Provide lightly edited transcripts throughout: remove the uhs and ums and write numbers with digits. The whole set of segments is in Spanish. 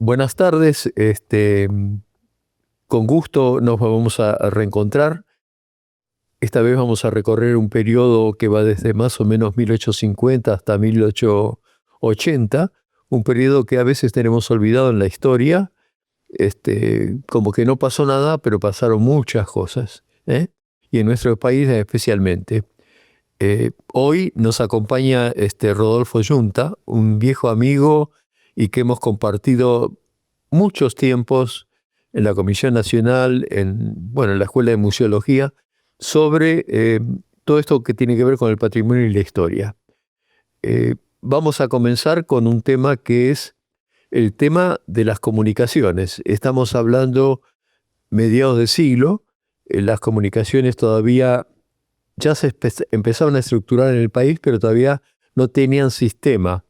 Buenas tardes, con gusto nos vamos a reencontrar. Esta vez vamos a recorrer un periodo que va desde más o menos 1850 hasta 1880, un periodo que a veces tenemos olvidado en la historia, como que no pasó nada, pero pasaron muchas cosas, ¿eh? Y en nuestro país especialmente. Hoy nos acompaña Rodolfo Yunta, un viejo amigo y que hemos compartido muchos tiempos en la Comisión Nacional, en la Escuela de Museología, sobre todo esto que tiene que ver con el patrimonio y la historia. Vamos a comenzar con un tema que es el tema de las comunicaciones. Estamos hablando mediados de siglo, las comunicaciones todavía ya se empezaban a estructurar en el país, pero todavía no tenían sistema.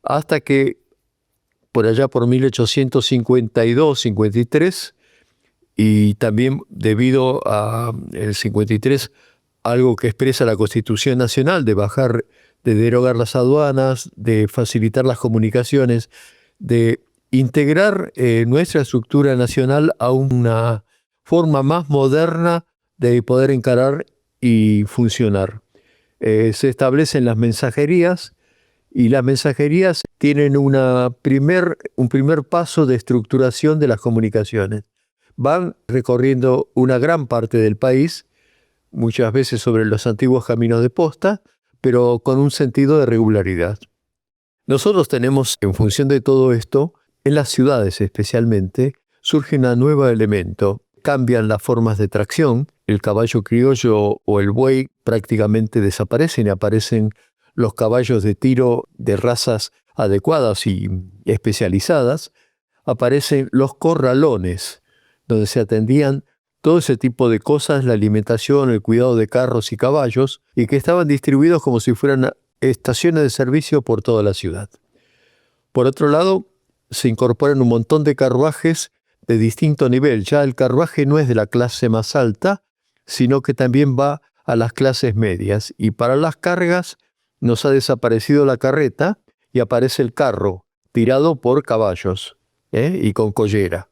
Hasta que por allá por 1852-53, y también debido a el 53, algo que expresa la Constitución Nacional, de derogar las aduanas, de facilitar las comunicaciones, de integrar nuestra estructura nacional a una forma más moderna de poder encarar y funcionar. Se establecen las mensajerías, y las mensajerías tienen un primer paso de estructuración de las comunicaciones. Van recorriendo una gran parte del país, muchas veces sobre los antiguos caminos de posta, pero con un sentido de regularidad. Nosotros tenemos, en función de todo esto, en las ciudades especialmente, surge un nuevo elemento. Cambian las formas de tracción, el caballo criollo o el buey prácticamente desaparecen y aparecen los caballos de tiro de razas adecuadas y especializadas. Aparecen los corralones, donde se atendían todo ese tipo de cosas, la alimentación, el cuidado de carros y caballos, y que estaban distribuidos como si fueran estaciones de servicio por toda la ciudad. Por otro lado, se incorporan un montón de carruajes de distinto nivel. Ya el carruaje no es de la clase más alta, sino que también va a las clases medias. Y para las cargas nos ha desaparecido la carreta y aparece el carro, tirado por caballos, y con collera.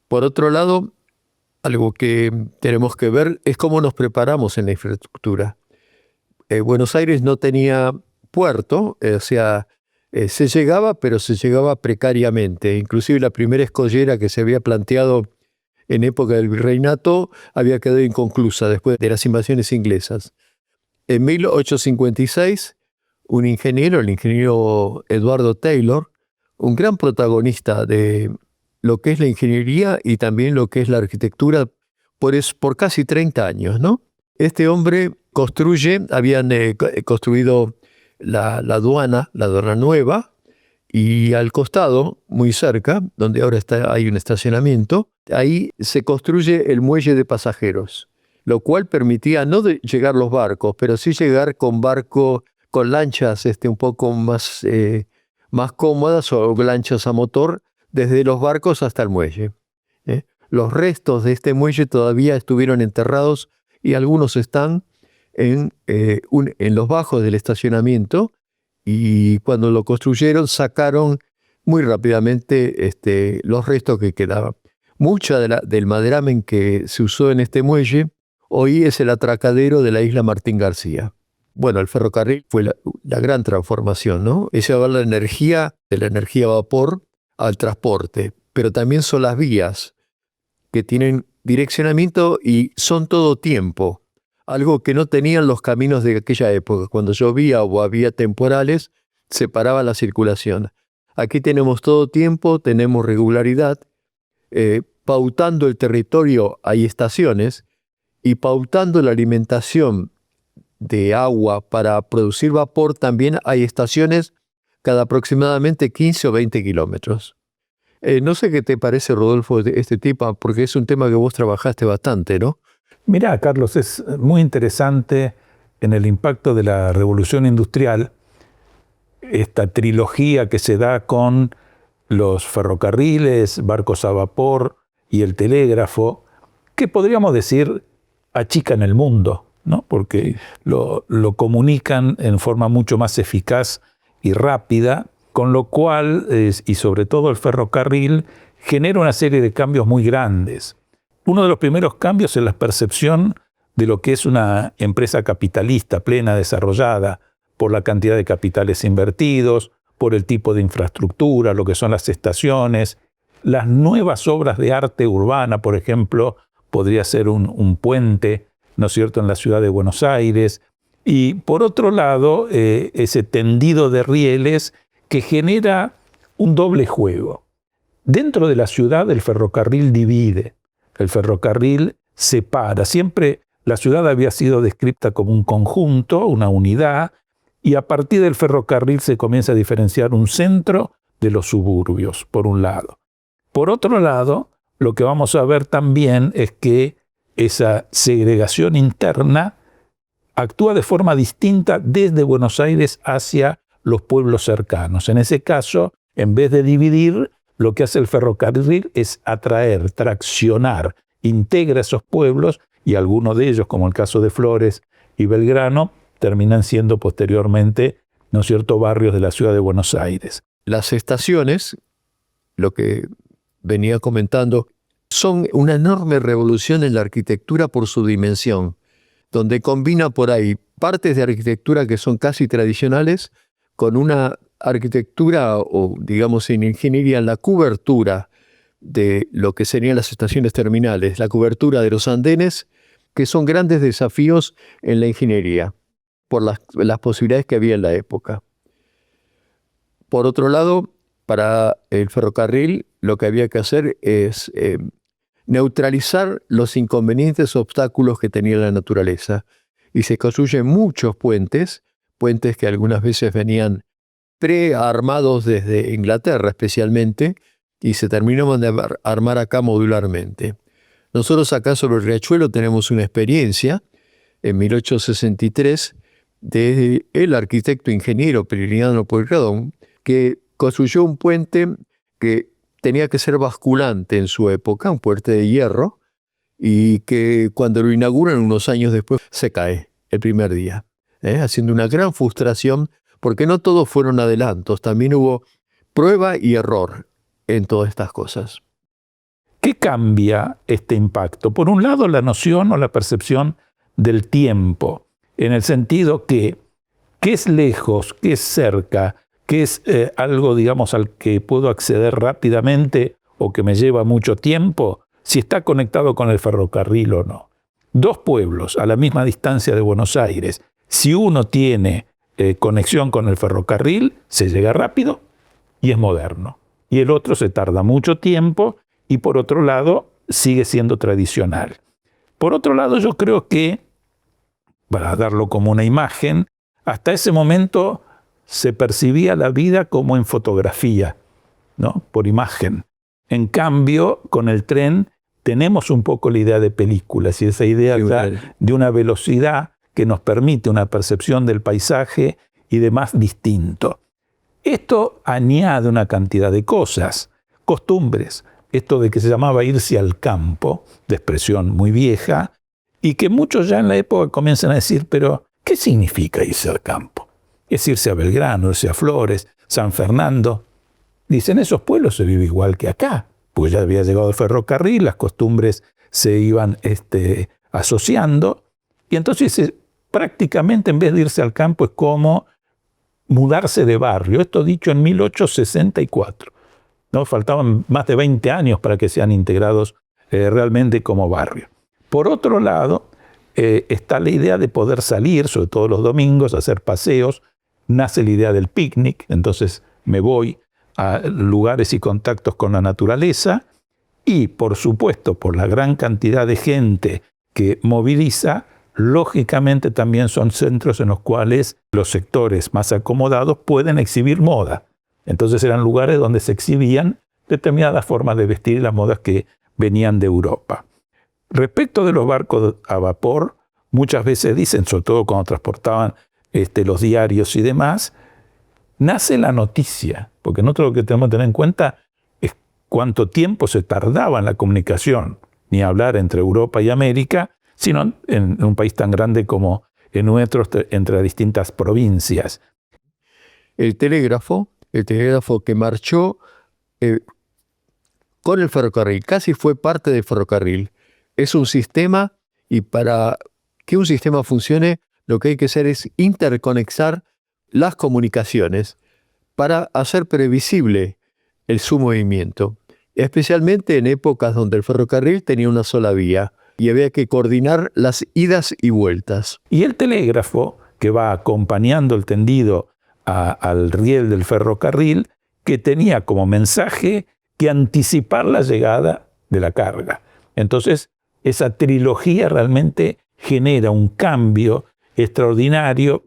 Por otro lado, algo que tenemos que ver es cómo nos preparamos en la infraestructura. Buenos Aires no tenía puerto, se llegaba, pero se llegaba precariamente. Inclusive la primera escollera que se había planteado en época del virreinato había quedado inconclusa después de las invasiones inglesas. En 1856, un ingeniero, el ingeniero Eduardo Taylor, un gran protagonista de lo que es la ingeniería y también lo que es la arquitectura por casi 30 años, ¿no? Este hombre habían construido la aduana nueva, y al costado, muy cerca, donde ahora hay un estacionamiento, ahí se construye el muelle de pasajeros, lo cual permitía no llegar los barcos, pero sí llegar con lanchas un poco más cómodas, o lanchas a motor, desde los barcos hasta el muelle. Los restos de este muelle todavía estuvieron enterrados, y algunos están en los bajos del estacionamiento, y cuando lo construyeron sacaron muy rápidamente los restos que quedaban. Mucha del maderamen que se usó en este muelle hoy es el atracadero de la isla Martín García. Bueno, el ferrocarril fue la gran transformación, ¿no? Es llevar la energía de la energía a vapor al transporte, pero también son las vías que tienen direccionamiento y son todo tiempo, algo que no tenían los caminos de aquella época. Cuando llovía o había temporales, se paraba la circulación. Aquí tenemos todo tiempo, tenemos regularidad. Pautando el territorio hay estaciones, y pautando la alimentación de agua para producir vapor también hay estaciones cada aproximadamente 15 o 20 kilómetros. No sé qué te parece, Rodolfo, de este tema, porque es un tema que vos trabajaste bastante, ¿no? Mirá, Carlos, es muy interesante en el impacto de la revolución industrial, esta trilogía que se da con los ferrocarriles, barcos a vapor y el telégrafo, que podríamos decir achican el mundo, ¿no? Porque lo comunican en forma mucho más eficaz y rápida, con lo cual, y sobre todo el ferrocarril, genera una serie de cambios muy grandes. Uno de los primeros cambios es la percepción de lo que es una empresa capitalista plena, desarrollada, por la cantidad de capitales invertidos, por el tipo de infraestructura, lo que son las estaciones, las nuevas obras de arte urbana, por ejemplo, podría ser un puente, ¿no es cierto?, en la ciudad de Buenos Aires. Y por otro lado, ese tendido de rieles que genera un doble juego. Dentro de la ciudad el ferrocarril divide, el ferrocarril separa. Siempre la ciudad había sido descrita como un conjunto, una unidad, y a partir del ferrocarril se comienza a diferenciar un centro de los suburbios, por un lado. Por otro lado, lo que vamos a ver también es que esa segregación interna actúa de forma distinta desde Buenos Aires hacia los pueblos cercanos. En ese caso, en vez de dividir, lo que hace el ferrocarril es atraer, traccionar, integra esos pueblos, y algunos de ellos, como el caso de Flores y Belgrano, terminan siendo posteriormente, ¿no es cierto?, barrios de la ciudad de Buenos Aires. Las estaciones, lo que venía comentando, son una enorme revolución en la arquitectura por su dimensión, donde combina por ahí partes de arquitectura que son casi tradicionales con una arquitectura, o digamos en ingeniería, la cobertura de lo que serían las estaciones terminales, la cobertura de los andenes, que son grandes desafíos en la ingeniería, por las posibilidades que había en la época. Por otro lado, para el ferrocarril lo que había que hacer es neutralizar los inconvenientes obstáculos que tenía la naturaleza. Y se construyen muchos puentes que algunas veces venían prearmados desde Inglaterra especialmente, y se terminaban de armar acá modularmente. Nosotros acá sobre el Riachuelo tenemos una experiencia en 1863 de el arquitecto ingeniero Prilidiano Pueyrredón, que construyó un puente que tenía que ser basculante en su época, un puente de hierro, y que cuando lo inauguran unos años después se cae el primer día, haciendo una gran frustración, porque no todos fueron adelantos, también hubo prueba y error en todas estas cosas. ¿Qué cambia este impacto? Por un lado, la noción o la percepción del tiempo, en el sentido que ¿qué es lejos? ¿Qué es cerca? ¿Qué es algo, digamos, al que puedo acceder rápidamente o que me lleva mucho tiempo? Si está conectado con el ferrocarril o no. Dos pueblos a la misma distancia de Buenos Aires, si uno tiene conexión con el ferrocarril, se llega rápido y es moderno. Y el otro se tarda mucho tiempo y por otro lado sigue siendo tradicional. Por otro lado, yo creo que, para darlo como una imagen, hasta ese momento se percibía la vida como en fotografía, ¿no?, por imagen. En cambio, con el tren tenemos un poco la idea de películas y esa idea de una velocidad que nos permite una percepción del paisaje y demás distinto. Esto añade una cantidad de cosas, costumbres, esto de que se llamaba irse al campo, de expresión muy vieja, y que muchos ya en la época comienzan a decir, pero ¿qué significa irse al campo? Es irse a Belgrano, irse a Flores, San Fernando. Dicen, esos pueblos se vive igual que acá, pues ya había llegado el ferrocarril, las costumbres se iban asociando, y entonces prácticamente en vez de irse al campo es como mudarse de barrio. Esto dicho en 1864. ¿No? Faltaban más de 20 años para que sean integrados realmente como barrio. Por otro lado, está la idea de poder salir, sobre todo los domingos, hacer paseos. Nace la idea del picnic, entonces me voy a lugares y contactos con la naturaleza y, por supuesto, por la gran cantidad de gente que moviliza, lógicamente también son centros en los cuales los sectores más acomodados pueden exhibir moda. Entonces eran lugares donde se exhibían determinadas formas de vestir y las modas que venían de Europa. Respecto de los barcos a vapor, muchas veces dicen, sobre todo cuando transportaban los diarios y demás, nace la noticia, porque nosotros lo que tenemos que tener en cuenta es cuánto tiempo se tardaba en la comunicación, ni hablar entre Europa y América, sino en un país tan grande como el nuestro, entre distintas provincias. El telégrafo el telégrafo que marchó con el ferrocarril, casi fue parte del ferrocarril. Es un sistema, y para que un sistema funcione, lo que hay que hacer es interconectar las comunicaciones para hacer previsible su movimiento, especialmente en épocas donde el ferrocarril tenía una sola vía y había que coordinar las idas y vueltas. Y el telégrafo, que va acompañando el tendido al riel del ferrocarril, que tenía como mensaje que anticipar la llegada de la carga. Entonces, esa trilogía realmente genera un cambio extraordinario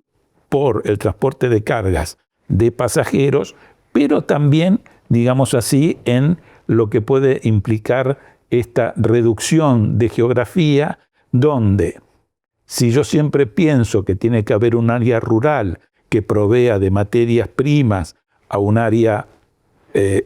por el transporte de cargas de pasajeros, pero también, digamos así, en lo que puede implicar esta reducción de geografía, donde si yo siempre pienso que tiene que haber un área rural que provea de materias primas a un área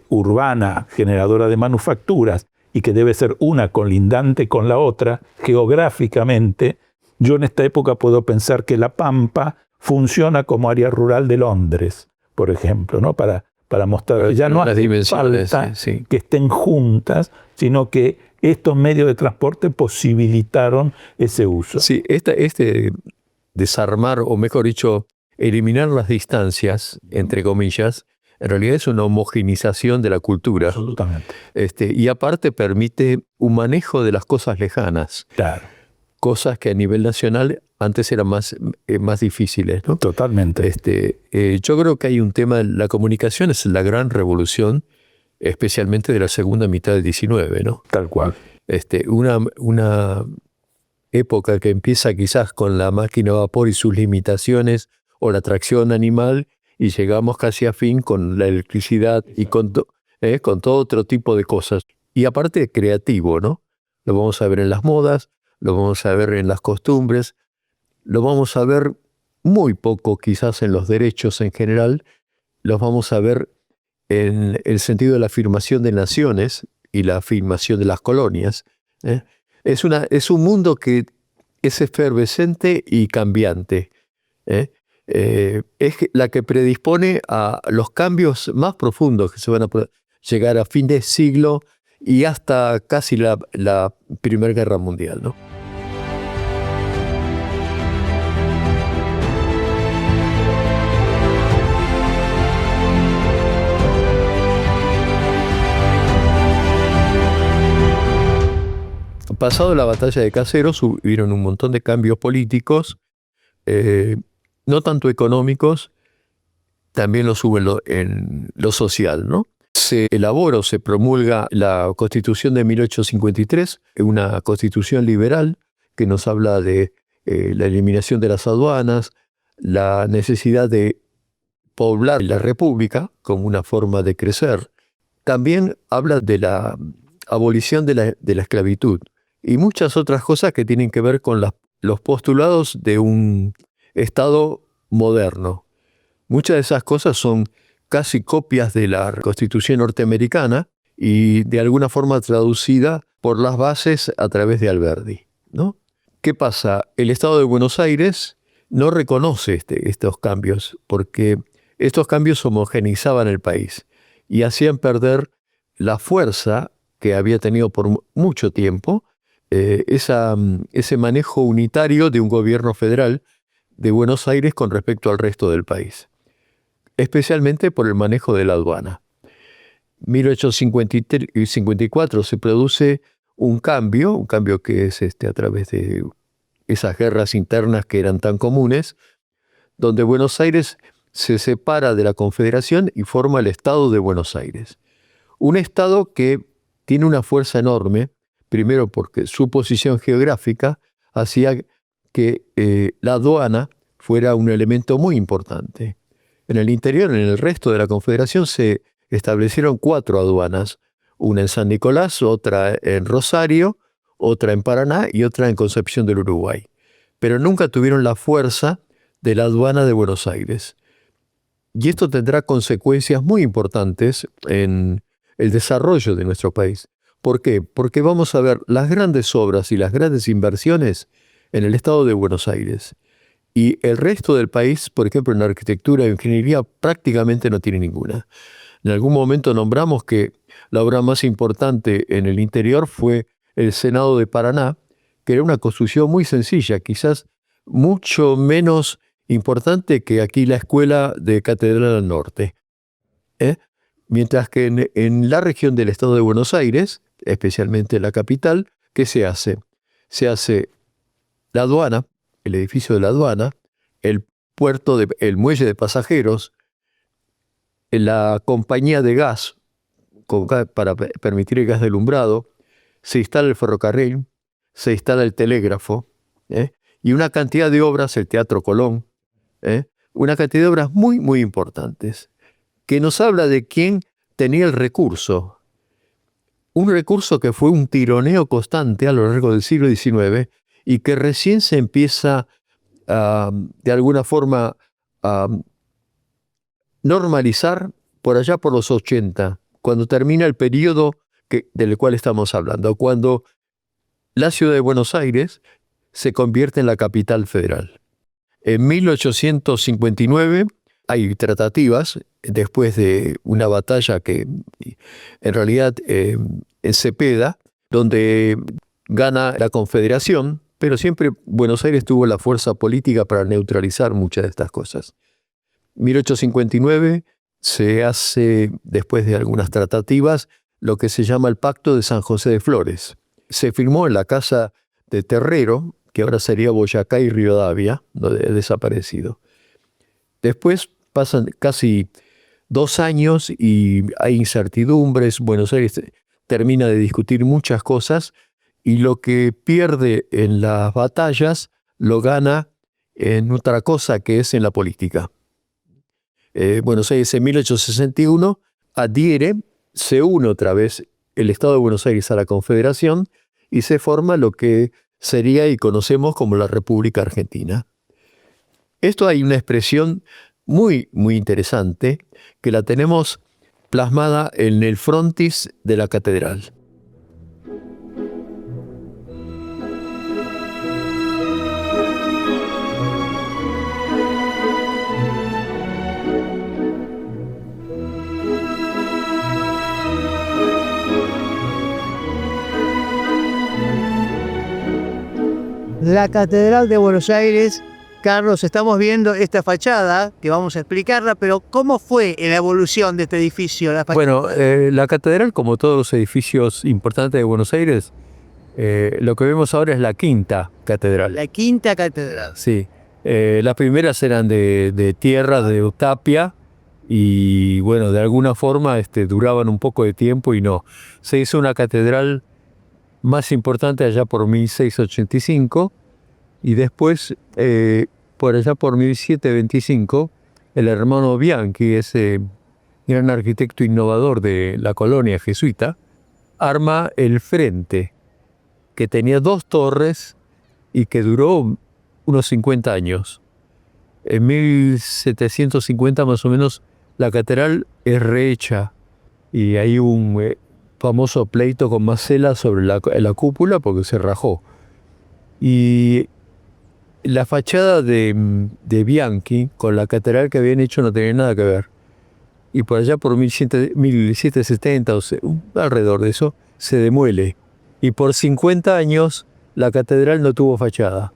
urbana generadora de manufacturas y que debe ser una colindante con la otra, geográficamente, yo en esta época puedo pensar que La Pampa funciona como área rural de Londres, por ejemplo, ¿no? Para mostrar que ya no hace falta que estén juntas, sino que estos medios de transporte posibilitaron ese uso. Sí, este desarmar, o mejor dicho, eliminar las distancias, entre comillas, en realidad es una homogenización de la cultura. Absolutamente. Y aparte permite un manejo de las cosas lejanas. Claro. Cosas que a nivel nacional antes eran más difíciles, ¿no? Totalmente. Yo creo que hay un tema, la comunicación es la gran revolución, especialmente de la segunda mitad del 19, ¿no? Tal cual. Una época que empieza quizás con la máquina de vapor y sus limitaciones, o la tracción animal, y llegamos casi a fin con la electricidad y con todo otro tipo de cosas. Y aparte creativo, ¿no? Lo vamos a ver en las modas, lo vamos a ver en las costumbres, lo vamos a ver muy poco quizás en los derechos en general, los vamos a ver en el sentido de la afirmación de naciones y la afirmación de las colonias. Es un mundo que es efervescente y cambiante. Es la que predispone a los cambios más profundos que se van a llegar a fin de siglo y hasta casi la Primera Guerra Mundial, ¿no? Pasado la batalla de Caseros, hubieron un montón de cambios políticos, no tanto económicos, también los hubo en lo social, ¿no? Se elabora o se promulga la Constitución de 1853, una constitución liberal que nos habla de la eliminación de las aduanas, la necesidad de poblar la República como una forma de crecer. También habla de la abolición de la esclavitud y muchas otras cosas que tienen que ver con los postulados de un Estado moderno. Muchas de esas cosas son casi copias de la Constitución norteamericana y de alguna forma traducida por las bases a través de Alberdi, ¿no? ¿Qué pasa? El Estado de Buenos Aires no reconoce estos cambios porque estos cambios homogenizaban el país y hacían perder la fuerza que había tenido por mucho tiempo ese manejo unitario de un gobierno federal de Buenos Aires con respecto al resto del país, especialmente por el manejo de la aduana. En 1854 se produce un cambio que es a través de esas guerras internas que eran tan comunes, donde Buenos Aires se separa de la Confederación y forma el Estado de Buenos Aires. Un Estado que tiene una fuerza enorme, primero porque su posición geográfica hacía que la aduana fuera un elemento muy importante. En el interior, en el resto de la Confederación, se establecieron 4 aduanas, una en San Nicolás, otra en Rosario, otra en Paraná y otra en Concepción del Uruguay. Pero nunca tuvieron la fuerza de la aduana de Buenos Aires. Y esto tendrá consecuencias muy importantes en el desarrollo de nuestro país. ¿Por qué? Porque vamos a ver las grandes obras y las grandes inversiones en el Estado de Buenos Aires. Y el resto del país, por ejemplo, en arquitectura e ingeniería, prácticamente no tiene ninguna. En algún momento nombramos que la obra más importante en el interior fue el Senado de Paraná, que era una construcción muy sencilla, quizás mucho menos importante que aquí la Escuela de Catedral al Norte. Mientras que en la región del estado de Buenos Aires, especialmente la capital, ¿qué se hace? Se hace la aduana, el edificio de la aduana, el muelle de pasajeros, la compañía de gas, para permitir el gas de alumbrado, se instala el ferrocarril, se instala el telégrafo, y una cantidad de obras, el Teatro Colón, una cantidad de obras muy, muy importantes, que nos habla de quién tenía el recurso. Un recurso que fue un tironeo constante a lo largo del siglo XIX y que recién se empieza de alguna forma a normalizar por allá por los 80, cuando termina el periodo del cual estamos hablando, cuando la ciudad de Buenos Aires se convierte en la capital federal. En 1859 hay tratativas, después de una batalla que en realidad en Cepeda, donde gana la Confederación, pero siempre Buenos Aires tuvo la fuerza política para neutralizar muchas de estas cosas. 1859 se hace, después de algunas tratativas, lo que se llama el Pacto de San José de Flores. Se firmó en la casa de Terrero, que ahora sería Boyacá y Rivadavia, donde ha desaparecido. Después pasan casi 2 años y hay incertidumbres. Buenos Aires termina de discutir muchas cosas y lo que pierde en las batallas lo gana en otra cosa, que es en la política. Buenos Aires en 1861 se une otra vez el Estado de Buenos Aires a la Confederación y se forma lo que sería y conocemos como la República Argentina. Esto hay una expresión muy, muy interesante que la tenemos plasmada en el frontis de la catedral. La Catedral de Buenos Aires. Carlos, estamos viendo esta fachada, que vamos a explicarla, pero ¿cómo fue la evolución de este edificio? Bueno, la catedral, como todos los edificios importantes de Buenos Aires, lo que vemos ahora es la quinta catedral. La quinta catedral. Sí. Las primeras eran de tierra, de tapia, y bueno, de alguna forma duraban un poco de tiempo y no. Se hizo una catedral más importante allá por 1685 y después, por allá por 1725, el hermano Bianchi, ese gran arquitecto innovador de la colonia jesuita, arma el frente, que tenía 2 torres y que duró unos 50 años. En 1750 más o menos la catedral es rehecha y hay un famoso pleito con Masella sobre la cúpula porque se rajó. Y la fachada de Bianchi con la catedral que habían hecho no tenía nada que ver. Y por allá por 1770 o alrededor de eso se demuele. Y por 50 años la catedral no tuvo fachada,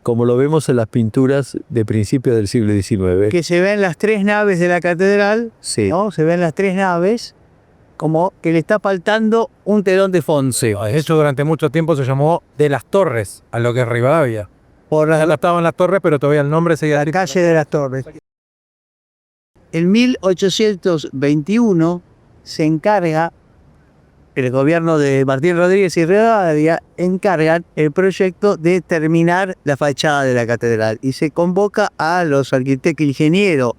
como lo vemos en las pinturas de principios del siglo XIX. Que se ven las 3 naves de la catedral, sí, ¿no? Se ven las 3 naves, como que le está faltando un telón de fondo. Sí, de hecho durante mucho tiempo se llamó de las Torres, a lo que es Rivadavia. Por Ya estaban las Torres, pero todavía el nombre seguía. la calle de las Torres. En 1821 se encarga, el gobierno de Martín Rodríguez y Rivadavia encargan el proyecto de terminar la fachada de la catedral y se convoca a los arquitectos ingenieros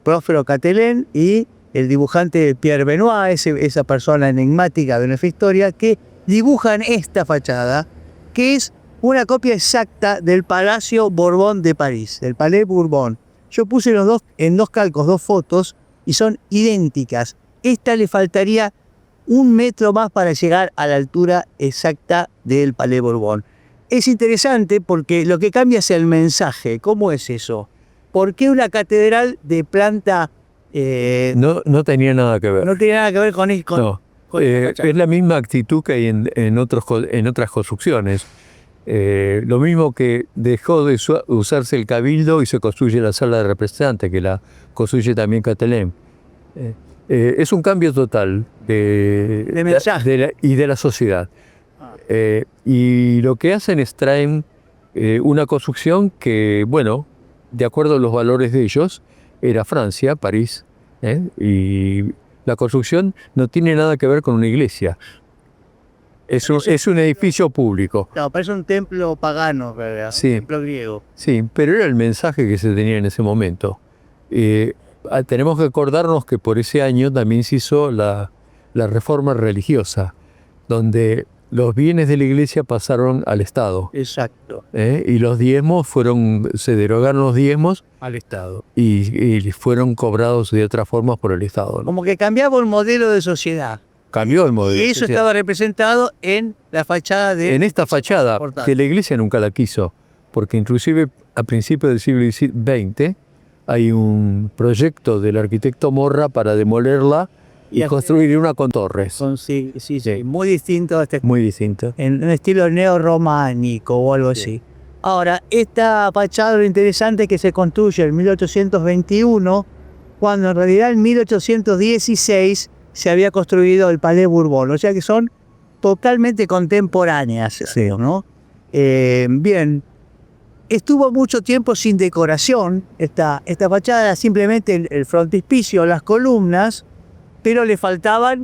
Próspero Catelén y el dibujante Pierre Benoit, esa persona enigmática de nuestra historia, que dibujan esta fachada, que es una copia exacta del Palacio Borbón de París, del Palais Bourbon. Yo puse en 2 calcos 2 fotos y son idénticas. Esta le faltaría 1 metro más para llegar a la altura exacta del Palais Bourbon. es interesante porque lo que cambia es el mensaje. ¿Cómo es eso? ¿Por qué una catedral de planta No tenía nada que ver. no tiene nada que ver con No. Es la misma actitud que hay en otras construcciones. Lo mismo que dejó de usarse el cabildo y se construye la sala de representantes, que la construye también Catelem. Es un cambio total De mensaje. y de la sociedad. Y lo que hacen es traen una construcción que, bueno, de acuerdo a los valores de ellos, era Francia, París, y la construcción no tiene nada que ver con una iglesia. Es un edificio público. No, parece un templo pagano, ¿verdad? Sí. Un templo griego. Sí, pero era el mensaje que se tenía en ese momento. Tenemos que acordarnos que por ese año también se hizo la reforma religiosa, donde los bienes de la iglesia pasaron al Estado. Exacto. Y los diezmos se derogaron los diezmos Al Estado. y fueron cobrados de otras formas por el Estado, ¿no? Como que cambiaba el modelo de sociedad. Cambió el modelo. Y eso estaba representado en la fachada de... En esta fachada, Importante. que la iglesia nunca la quiso, porque inclusive a principios del siglo XX hay un proyecto del arquitecto Morra para demolerla y Y construir una con torres. Sí, muy distinto a este, Muy distinto. en un estilo neorrománico o algo así. Ahora, esta fachada, lo interesante es que se construye en 1821, cuando en realidad en 1816 se había construido el Palais Bourbon, o sea que son totalmente contemporáneas, ¿no? Bien, estuvo mucho tiempo sin decoración, esta fachada era simplemente el frontispicio, las columnas, pero le faltaba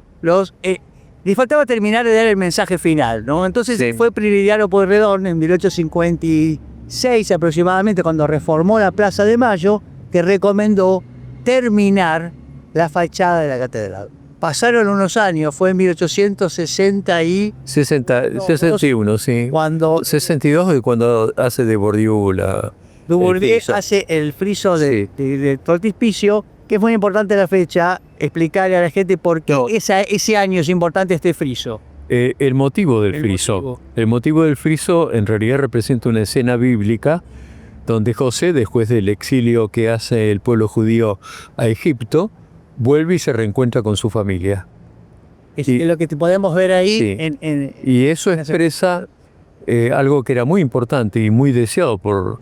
terminar de dar el mensaje final, ¿no? Entonces Sí. fue Prilidiano Pueyrredón en 1856 aproximadamente, cuando reformó la Plaza de Mayo, que recomendó terminar la fachada de la catedral. Pasaron unos años, fue en 1860 y 61, sí. cuando 62 es cuando hace de Bourdieu el Dubourdieu friso. hace el friso Sí. de frontispicio, que es muy importante la fecha, explicarle a la gente por qué No. ese año es importante este friso. El motivo del El friso. motivo. El motivo del friso en realidad representa una escena bíblica donde José, después del exilio que hace el pueblo judío a Egipto, vuelve y se reencuentra con su familia. Es Y- lo que podemos ver ahí Sí. en Y eso expresa algo que era muy importante y muy deseado por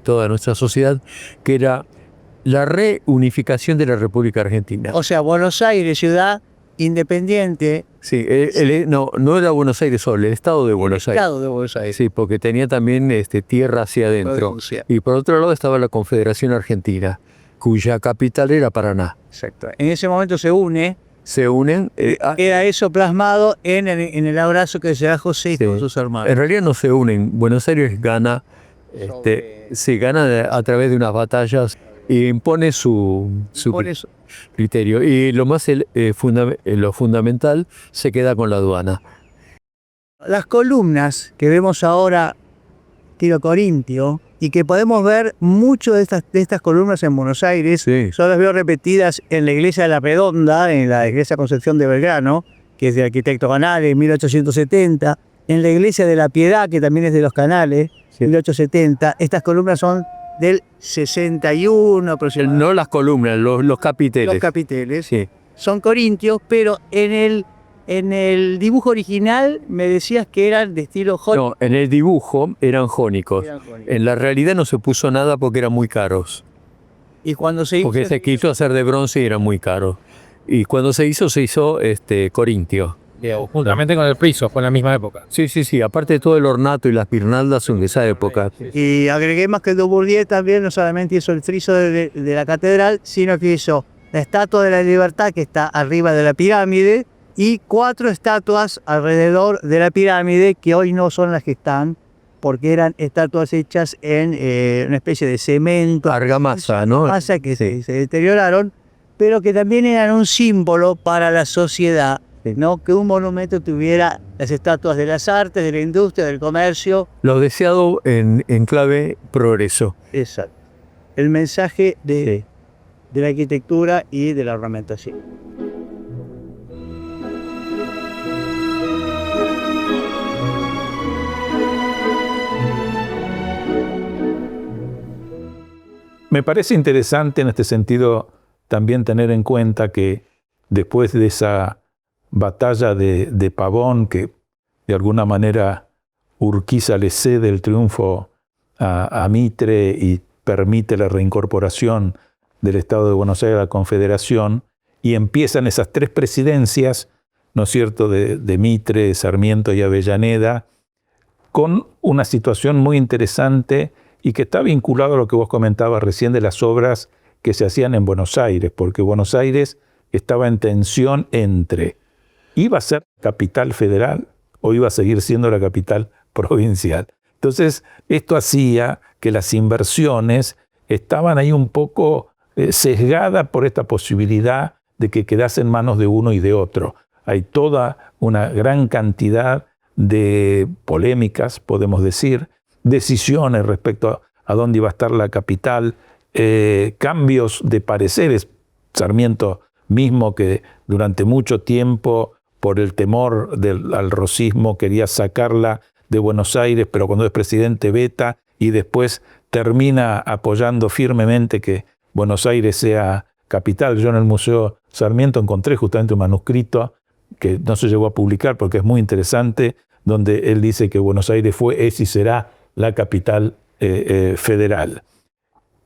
toda nuestra sociedad, que era la reunificación de la República Argentina. o sea, Buenos Aires, ciudad independiente, Sí, no era Buenos Aires solo, el Estado de Buenos Aires. Estado de Buenos Aires. Sí, porque tenía también tierra hacia adentro. Provincia. Y por otro lado estaba la Confederación Argentina, cuya capital era Paraná. Exacto. En ese momento se une, Se unen. queda eso plasmado en el abrazo que se da José y Sí. todos sus hermanos. En realidad no se unen. Buenos Aires gana, se gana a través de unas batallas y impone su Por eso. criterio. Y lo más lo fundamental se queda con la aduana. Las columnas que vemos ahora, estilo corintio, y que podemos ver mucho de estas columnas en Buenos Aires, Sí. yo las veo repetidas en la iglesia de la Redonda, en la iglesia Concepción de Belgrano, que es de arquitecto Canales, 1870, en la iglesia de la Piedad, que también es de los Canales, 1870. Estas columnas son del 61 aproximadamente. No las columnas, los capiteles. Los capiteles Sí. son corintios, pero en el dibujo original me decías que eran de estilo jónico. No, en el dibujo eran jónicos. En la realidad no se puso nada porque eran muy caros. Y cuando se Porque se quiso hacer de bronce y eran muy caros. Y cuando se hizo corintio. Juntamente con el friso, fue en la misma época. Sí. Aparte de todo el ornato y las guirnaldas son de esa época. Y agregué más que Dubourdieu también no solamente hizo el friso de la catedral, sino que hizo la Estatua de la Libertad, que está arriba de la pirámide, y 4 estatuas alrededor de la pirámide, que hoy no son las que están, porque eran estatuas hechas en una especie de cemento, Argamasa, ¿no? masa que Sí. se deterioraron, pero que también eran un símbolo para la sociedad, ¿no? Que un monumento tuviera las estatuas de las artes, de la industria, del comercio. Lo deseado en clave progreso. Exacto. El mensaje de la arquitectura y de la ornamentación. Me parece interesante en este sentido también tener en cuenta que después de esa batalla de Pavón, que de alguna manera Urquiza le cede el triunfo a Mitre y permite la reincorporación del Estado de Buenos Aires a la Confederación, y empiezan esas 3 presidencias, ¿no es cierto?, de Mitre, Sarmiento y Avellaneda, con una situación muy interesante y que está vinculado a lo que vos comentabas recién de las obras que se hacían en Buenos Aires, porque Buenos Aires estaba en tensión entre, ¿iba a ser capital federal o iba a seguir siendo la capital provincial? Entonces, esto hacía que las inversiones estaban ahí un poco sesgadas por esta posibilidad de que quedase en manos de uno y de otro. Hay toda una gran cantidad de polémicas, podemos decir, decisiones respecto a dónde iba a estar la capital, cambios de pareceres. Sarmiento mismo, que durante mucho tiempo, por el temor al rosismo, quería sacarla de Buenos Aires, pero cuando es presidente veta y después termina apoyando firmemente que Buenos Aires sea capital. Yo en el Museo Sarmiento encontré justamente un manuscrito que no se llegó a publicar porque es muy interesante, donde él dice que Buenos Aires fue, es y será la capital federal.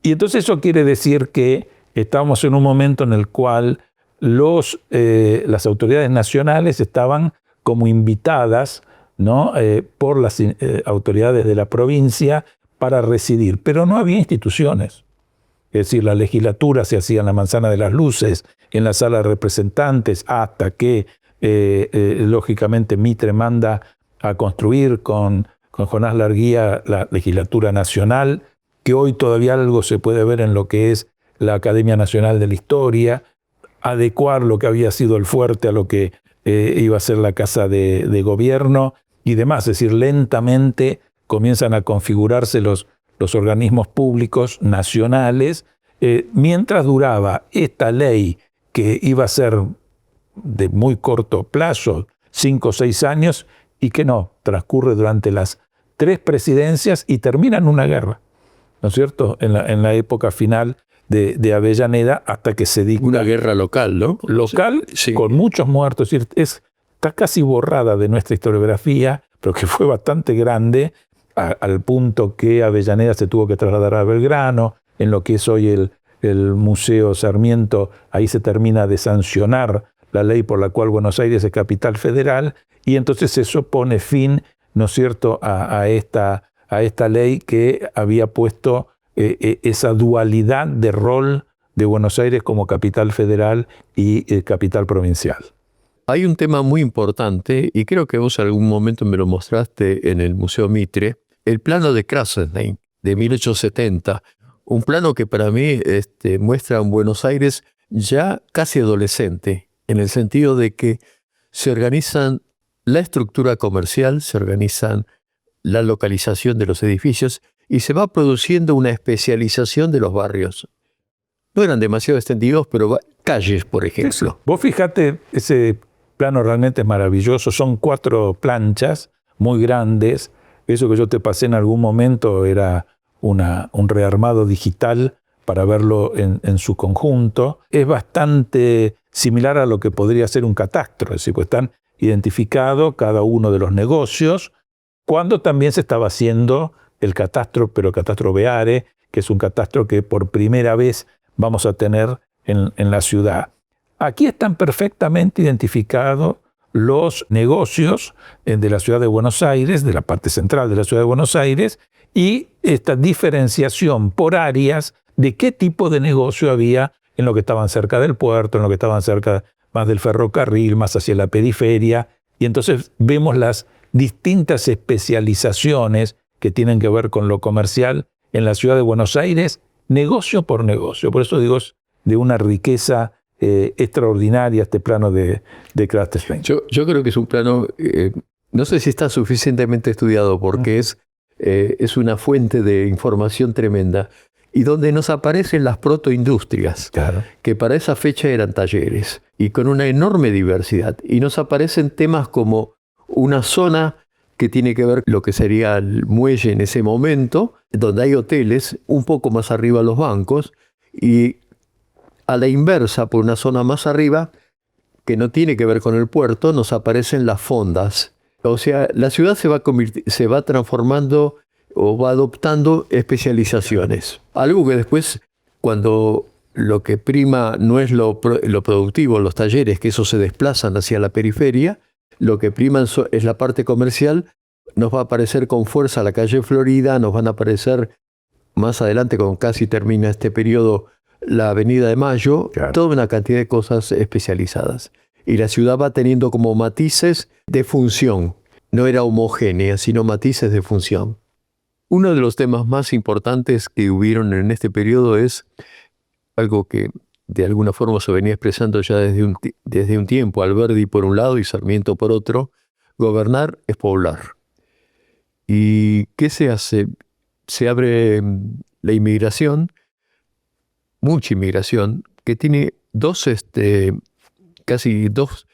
Y entonces eso quiere decir que estamos en un momento en el cual las autoridades nacionales estaban como invitadas, ¿no?, por las autoridades de la provincia para residir, pero no había instituciones. Es decir, la legislatura se hacía en la Manzana de las Luces, en la Sala de Representantes, hasta que lógicamente Mitre manda a construir con Jonás Larguía la legislatura nacional, que hoy todavía algo se puede ver en lo que es la Academia Nacional de la Historia, adecuar lo que había sido el fuerte a lo que iba a ser la Casa de Gobierno y demás. Es decir, lentamente comienzan a configurarse los organismos públicos nacionales, mientras duraba esta ley que iba a ser de muy corto plazo, 5 o 6 años, y que no, transcurre durante las 3 presidencias y termina en una guerra, ¿no es cierto?, en la época final de Avellaneda, hasta que se dicta. Una guerra local, ¿no? Local, Sí. con muchos muertos. Es decir, está casi borrada de nuestra historiografía, pero que fue bastante grande, al punto que Avellaneda se tuvo que trasladar a Belgrano. En lo que es hoy el Museo Sarmiento, ahí se termina de sancionar la ley por la cual Buenos Aires es capital federal, y entonces eso pone fin, ¿no es cierto?, a esta ley que había puesto esa dualidad de rol de Buenos Aires como capital federal y capital provincial. Hay un tema muy importante, y creo que vos en algún momento me lo mostraste en el Museo Mitre, el plano de Krasenstein de 1870, un plano que para mí muestra a un Buenos Aires ya casi adolescente, en el sentido de que se organizan la estructura comercial, se organizan la localización de los edificios y se va produciendo una especialización de los barrios. No eran demasiado extendidos, pero calles, por ejemplo. Vos fíjate, ese plano realmente es maravilloso. Son 4 planchas muy grandes. Eso que yo te pasé en algún momento era un rearmado digital para verlo en su conjunto. Es bastante similar a lo que podría ser un catastro. Es decir, pues están identificados cada uno de los negocios, cuando también se estaba haciendo el catastro, pero el catastro Beare, que es un catastro que por primera vez vamos a tener en la ciudad. Aquí están perfectamente identificados los negocios de la ciudad de Buenos Aires, de la parte central de la ciudad de Buenos Aires, y esta diferenciación por áreas de qué tipo de negocio había en lo que estaban cerca del puerto, en lo que estaban cerca más del ferrocarril, más hacia la periferia, y entonces vemos las distintas especializaciones que tienen que ver con lo comercial en la ciudad de Buenos Aires, negocio por negocio. Por eso digo, de una riqueza extraordinaria este plano de Krasenstein. Yo creo que es un plano, no sé si está suficientemente estudiado, porque es una fuente de información tremenda, y donde nos aparecen las protoindustrias, Claro. que para esa fecha eran talleres, y con una enorme diversidad. Y nos aparecen temas como una zona que tiene que ver lo que sería el muelle en ese momento, donde hay hoteles, un poco más arriba los bancos, y a la inversa, por una zona más arriba, que no tiene que ver con el puerto, nos aparecen las fondas. O sea, la ciudad se va transformando o va adoptando especializaciones. Algo que después, cuando lo que prima no es lo productivo, los talleres, que eso se desplazan hacia la periferia, lo que prima es la parte comercial, nos va a aparecer con fuerza la calle Florida, nos van a aparecer más adelante, cuando casi termina este periodo, la Avenida de Mayo, Claro. toda una cantidad de cosas especializadas. Y la ciudad va teniendo como matices de función. No era homogénea, sino matices de función. Uno de los temas más importantes que hubieron en este periodo es algo que de alguna forma se venía expresando ya desde un tiempo, Alberdi por un lado y Sarmiento por otro: gobernar es poblar. ¿Y qué se hace? Se abre la inmigración, mucha inmigración, que tiene casi dos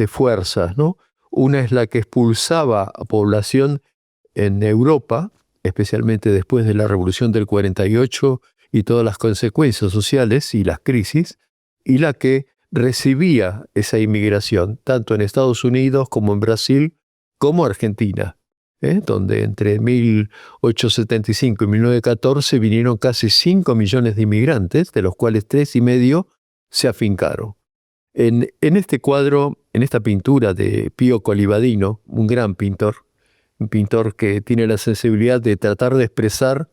fuerzas, ¿no? Una es la que expulsaba a población en Europa, especialmente después de la Revolución del 48 y todas las consecuencias sociales y las crisis, y la que recibía esa inmigración, tanto en Estados Unidos como en Brasil, como Argentina, donde entre 1875 y 1914 vinieron casi 5 millones de inmigrantes, de los cuales 3,5 se afincaron. En este cuadro, en esta pintura de Pío Colivadino, un gran pintor, un pintor que tiene la sensibilidad de tratar de expresar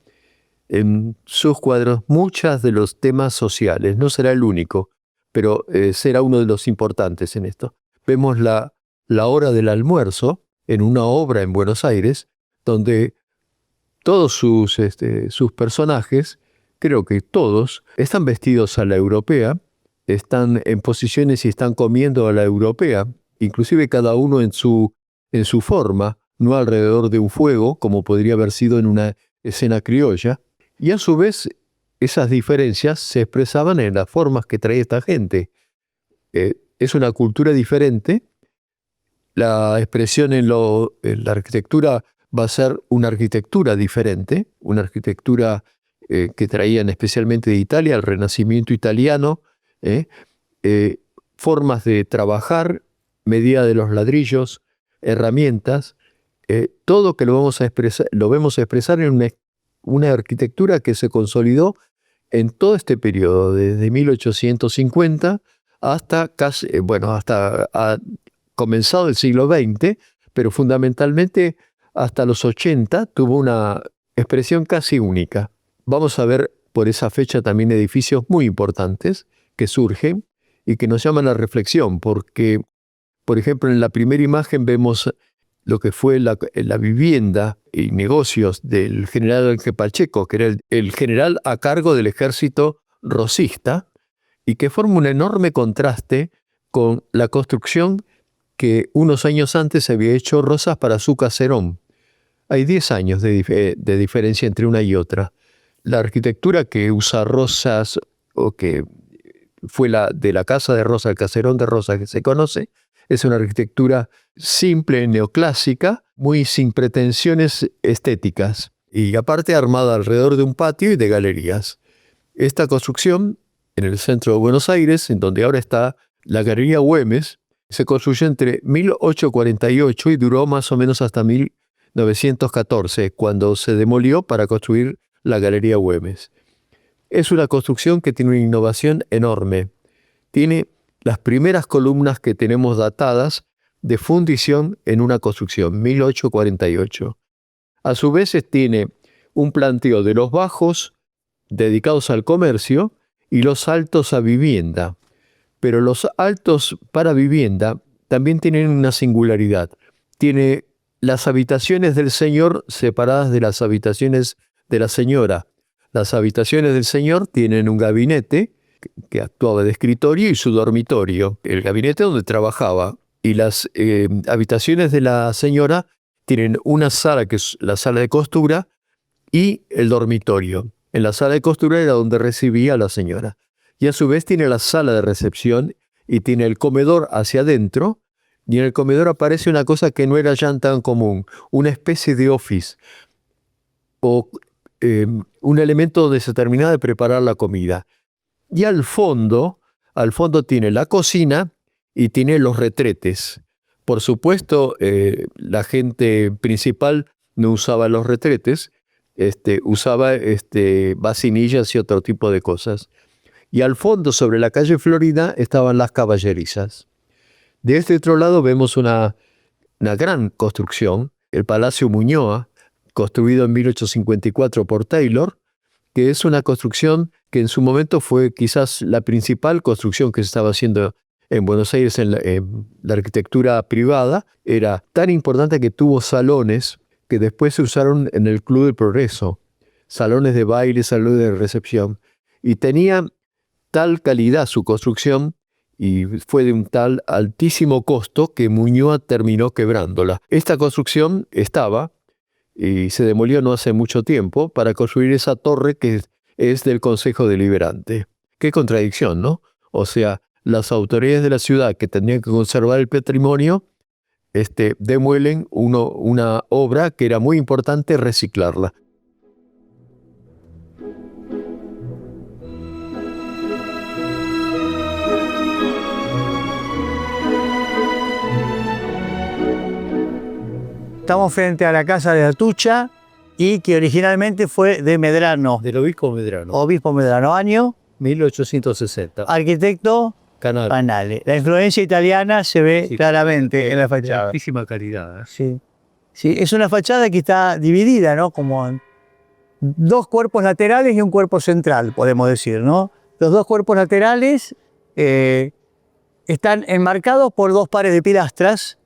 en sus cuadros muchos de los temas sociales. No será el único, pero será uno de los importantes en esto. Vemos la hora del almuerzo en una obra en Buenos Aires, donde todos sus personajes, creo que todos, están vestidos a la europea, están en posiciones y están comiendo a la europea, inclusive cada uno en su forma, no alrededor de un fuego, como podría haber sido en una escena criolla. Y a su vez, esas diferencias se expresaban en las formas que traía esta gente. Es una cultura diferente. La expresión en la arquitectura va a ser una arquitectura diferente, una arquitectura que traían especialmente de Italia, el Renacimiento italiano, formas de trabajar, medida de los ladrillos, herramientas, todo que lo vemos expresar en una arquitectura que se consolidó en todo este periodo, desde 1850 hasta casi, hasta comenzado el siglo XX, pero fundamentalmente hasta los 80 tuvo una expresión casi única. Vamos a ver por esa fecha también edificios muy importantes que surgen y que nos llaman a reflexión, porque, por ejemplo, en la primera imagen vemos lo que fue la vivienda y negocios del general Ángel Pacheco, que era el general a cargo del ejército rosista, y que forma un enorme contraste con la construcción que unos años antes se había hecho Rosas para su caserón. Hay 10 años de diferencia entre una y otra. La arquitectura que usa Rosas, o que fue de la casa de Rosas, el caserón de Rosas que se conoce, es una arquitectura simple, neoclásica, muy sin pretensiones estéticas, y aparte armada alrededor de un patio y de galerías. Esta construcción, en el centro de Buenos Aires, en donde ahora está la Galería Güemes, se construyó entre 1848 y duró más o menos hasta 1914, cuando se demolió para construir la Galería Güemes. Es una construcción que tiene una innovación enorme. Tiene las primeras columnas que tenemos datadas de fundición en una construcción, 1848. A su vez tiene un planteo de los bajos dedicados al comercio y los altos a vivienda. Pero los altos para vivienda también tienen una singularidad. Tiene las habitaciones del señor separadas de las habitaciones de la señora. Las habitaciones del señor tienen un gabinete que actuaba de escritorio y su dormitorio, el gabinete donde trabajaba. Y las habitaciones de la señora tienen una sala, que es la sala de costura, y el dormitorio. En la sala de costura era donde recibía a la señora. Y a su vez tiene la sala de recepción y tiene el comedor hacia adentro, Y en el comedor aparece una cosa que no era ya tan común, una especie de office o un elemento donde se terminaba de preparar la comida. Y al fondo tiene la cocina y tiene los retretes. Por supuesto, la gente principal no usaba los retretes, usaba vacinillas y otro tipo de cosas. Y al fondo, sobre la calle Florida, estaban las caballerizas. De este otro lado vemos una gran construcción, el Palacio Muñoa, construido en 1854 por Taylor, que es una construcción que en su momento fue quizás la principal construcción que se estaba haciendo en Buenos Aires en la arquitectura privada. Era tan importante que tuvo salones que después se usaron en el Club del Progreso, salones de baile, salones de recepción, y tenía tal calidad su construcción y fue de un tal altísimo costo que Muñoa terminó quebrándola. Esta construcción estaba y se demolió no hace mucho tiempo para construir esa torre que es del Consejo Deliberante. Qué contradicción, ¿no? O sea, las autoridades de la ciudad que tenían que conservar el patrimonio demuelen una obra que era muy importante reciclarla. Estamos frente a la casa de Atucha y que originalmente fue de Medrano, Del obispo Medrano, obispo Medrano, año, 1860. arquitecto Canal. Panale. La influencia italiana se ve Sí, claramente en la fachada. altísima calidad. Sí. Sí, es una fachada que está dividida, ¿no? Como en dos cuerpos laterales y un cuerpo central, podemos decir, ¿no? Los dos cuerpos laterales están enmarcados por dos pares de pilastras,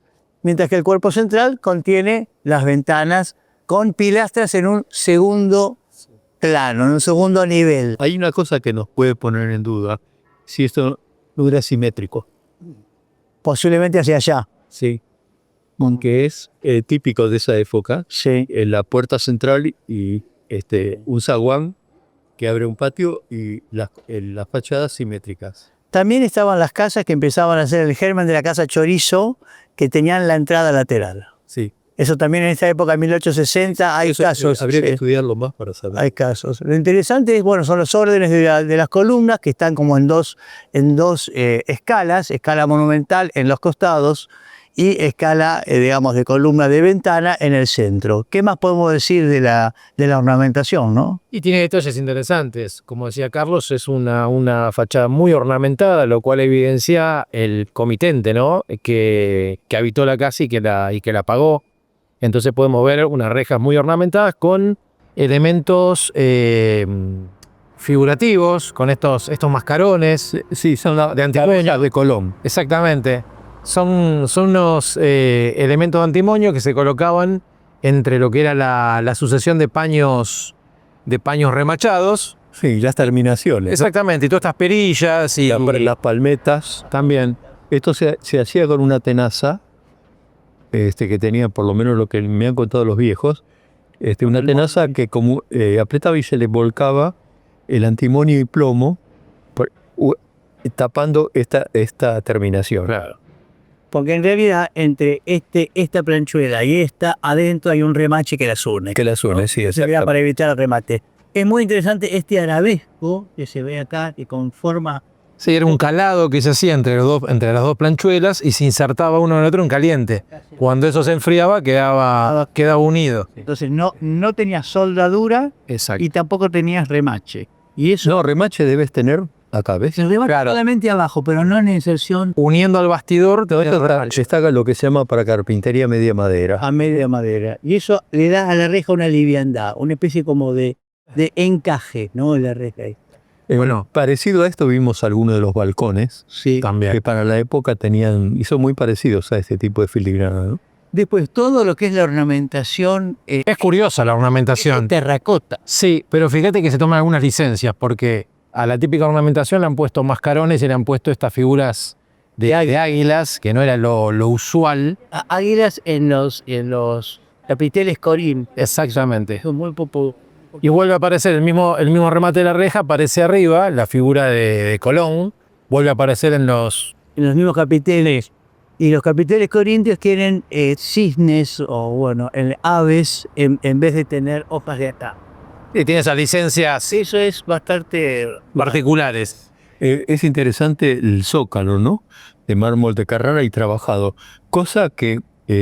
mientras que el cuerpo central contiene las ventanas con pilastras en un segundo plano, en un segundo nivel. Hay una cosa que nos puede poner en duda, si esto no era simétrico. Posiblemente hacia allá. Sí. Que es típico de esa época, Sí. en la puerta central y un zaguán que abre un patio y las fachadas simétricas. También estaban las casas que empezaban a ser el germen de la casa Chorizo, que tenían la entrada lateral. Sí. Eso también en esta época, en 1860, hay casos. Habría que Sí. estudiarlo más para saber. Hay casos. Lo interesante es, bueno, son los órdenes de las columnas que están como en dos escalas, escala monumental en los costados y escala, digamos, de columna de ventana en el centro. ¿Qué más podemos decir de la ornamentación, no? Y tiene detalles interesantes. Como decía Carlos, es una fachada muy ornamentada, lo cual evidencia el comitente, ¿no? Que habitó la casa y que la pagó. Entonces podemos ver unas rejas muy ornamentadas con elementos figurativos, con estos mascarones. Sí, son de antimonio. de Colón. Exactamente. Son unos elementos de antimonio que se colocaban entre lo que era la sucesión de paños remachados. Sí, las terminaciones. Exactamente, y todas estas perillas y Las palmetas. también. Esto se hacía con una tenaza, que tenía por lo menos lo que me han contado los viejos, una tenaza que como apretaba y se le volcaba el antimonio y plomo, tapando esta terminación. Claro. Porque en realidad entre esta planchuela y esta, adentro hay un remache que las une. Que las une, sí, Se vea para evitar el remate. Es muy interesante este arabesco que se ve acá, que conforma. Sí, era un calado que se hacía entre las dos planchuelas y se insertaba uno en el otro en caliente. Cuando eso se enfriaba quedaba unido. Entonces no tenías soldadura Exacto. y tampoco tenías remache. Y eso No, remache debes tener acá, ¿ves? se remache Claro. solamente abajo, pero no en inserción Uniendo al bastidor Todo esto está lo que se llama para carpintería media madera. a media madera. Y eso le da a la reja una liviandad, una especie como de encaje, ¿no? En la reja ahí. Bueno. Parecido a esto vimos algunos de los balcones, Sí. también. que para la época son muy parecidos a este tipo de filigrana, ¿no? Después, todo lo que es la ornamentación Es curiosa la ornamentación. terracota. Sí, pero fíjate que se toman algunas licencias porque a la típica ornamentación le han puesto mascarones y le han puesto estas figuras de águilas, que no era lo usual. Águilas en los capiteles corín. Exactamente. Son muy populares. Y vuelve a aparecer el mismo remate de la reja, aparece arriba la figura de Colón, vuelve a aparecer en los En los mismos capiteles Y los capiteles corintios tienen cisnes o, bueno, aves en vez de tener hojas de acá. Y tiene esas licencias Eso es bastante... particulares. Es interesante el zócalo, ¿no? De mármol de Carrara y trabajado. Cosa que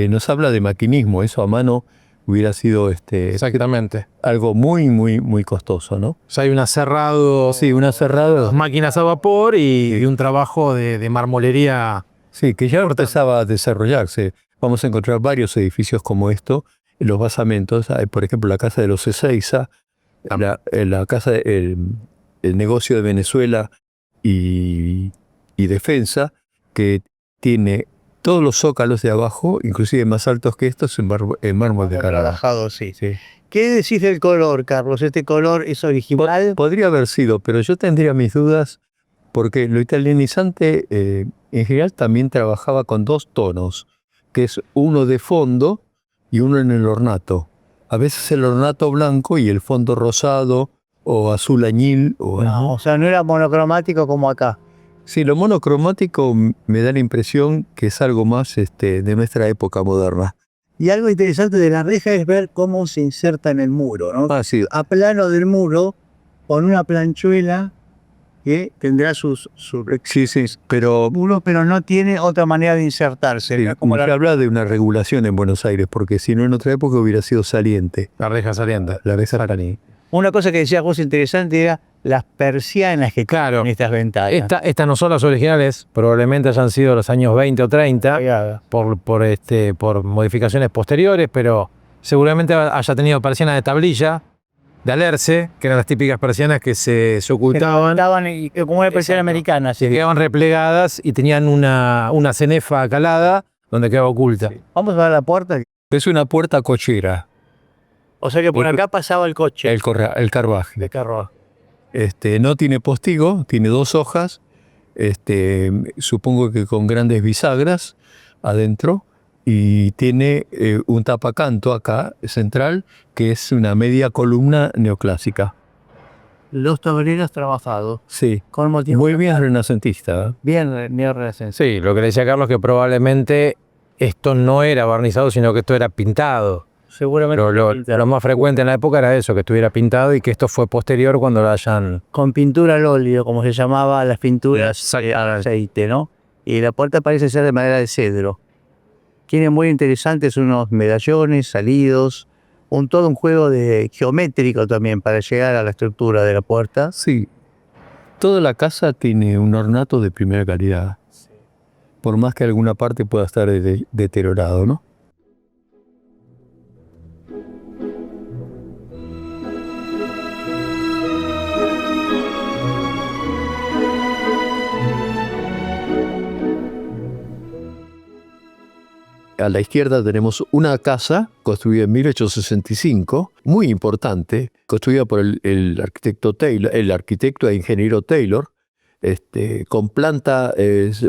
nos habla de maquinismo. Eso a mano hubiera sido Exactamente. algo muy, muy, muy costoso, ¿no? O sea, hay un aserrado, Sí, un aserrado. máquinas a vapor y un trabajo de marmolería. Sí, que ya empezaba a desarrollarse. Vamos a encontrar varios edificios como esto en los basamentos. Hay, por ejemplo, la casa de los Ezeiza, la casa, el negocio de Venezuela y Defensa, que tiene todos los zócalos de abajo, inclusive más altos que estos, en mármol de Carrara. Trabajado, sí. Sí. ¿Qué decís del color, Carlos? ¿Este color es original? Podría haber sido, pero yo tendría mis dudas porque lo italianizante en general también trabajaba con dos tonos, que es uno de fondo y uno en el ornato. A veces el ornato blanco y el fondo rosado o azul añil. No, o sea, no era monocromático como acá. Sí, lo monocromático me da la impresión que es algo más de nuestra época moderna. Y algo interesante de la reja es ver cómo se inserta en el muro, ¿no? Ah, sí. A plano del muro, con una planchuela que tendrá su Sí, sí, pero muro, pero no tiene otra manera de insertarse. sí, ¿No? Como se habla de una regulación en Buenos Aires, porque si no en otra época hubiera sido saliente. La reja saliente. La reja saliente. Una cosa que decías vos interesante era las persianas que Claro. tienen estas ventanas. Estas no son las originales, probablemente hayan sido los años 20 o 30 por modificaciones posteriores, pero seguramente haya tenido persianas de tablilla, de alerce, que eran las típicas persianas que se ocultaban, Estaban como una persiana Exacto. americana. se Sí. quedaban replegadas y tenían una cenefa calada donde quedaba oculta. Vamos a ver la puerta. Es una puerta cochera, O sea que por acá pasaba el coche. el carruaje. de carro. No tiene postigo, tiene dos hojas, supongo que con grandes bisagras adentro, y tiene un tapacanto acá, central, que es una media columna neoclásica. Los tableros trabajados. Sí, Con motivo. muy bien renacentista. ¿Eh? Bien neorrenacencia. Sí, lo que le decía Carlos que probablemente esto no era barnizado, sino que esto era pintado. Seguramente. Lo más frecuente en la época era eso, que estuviera pintado y que esto fue posterior cuando lo hayan... Con pintura al óleo, como se llamaba las pinturas al aceite, ¿no? Y la puerta parece ser de madera de cedro. Tiene muy interesantes unos medallones salidos, todo un juego geométrico también para llegar a la estructura de la puerta. Sí, toda la casa tiene un ornato de primera calidad, por más que alguna parte pueda estar deteriorado, ¿no? A la izquierda tenemos una casa construida en 1865, muy importante, construida por el arquitecto Taylor, el arquitecto e ingeniero Taylor, con plantas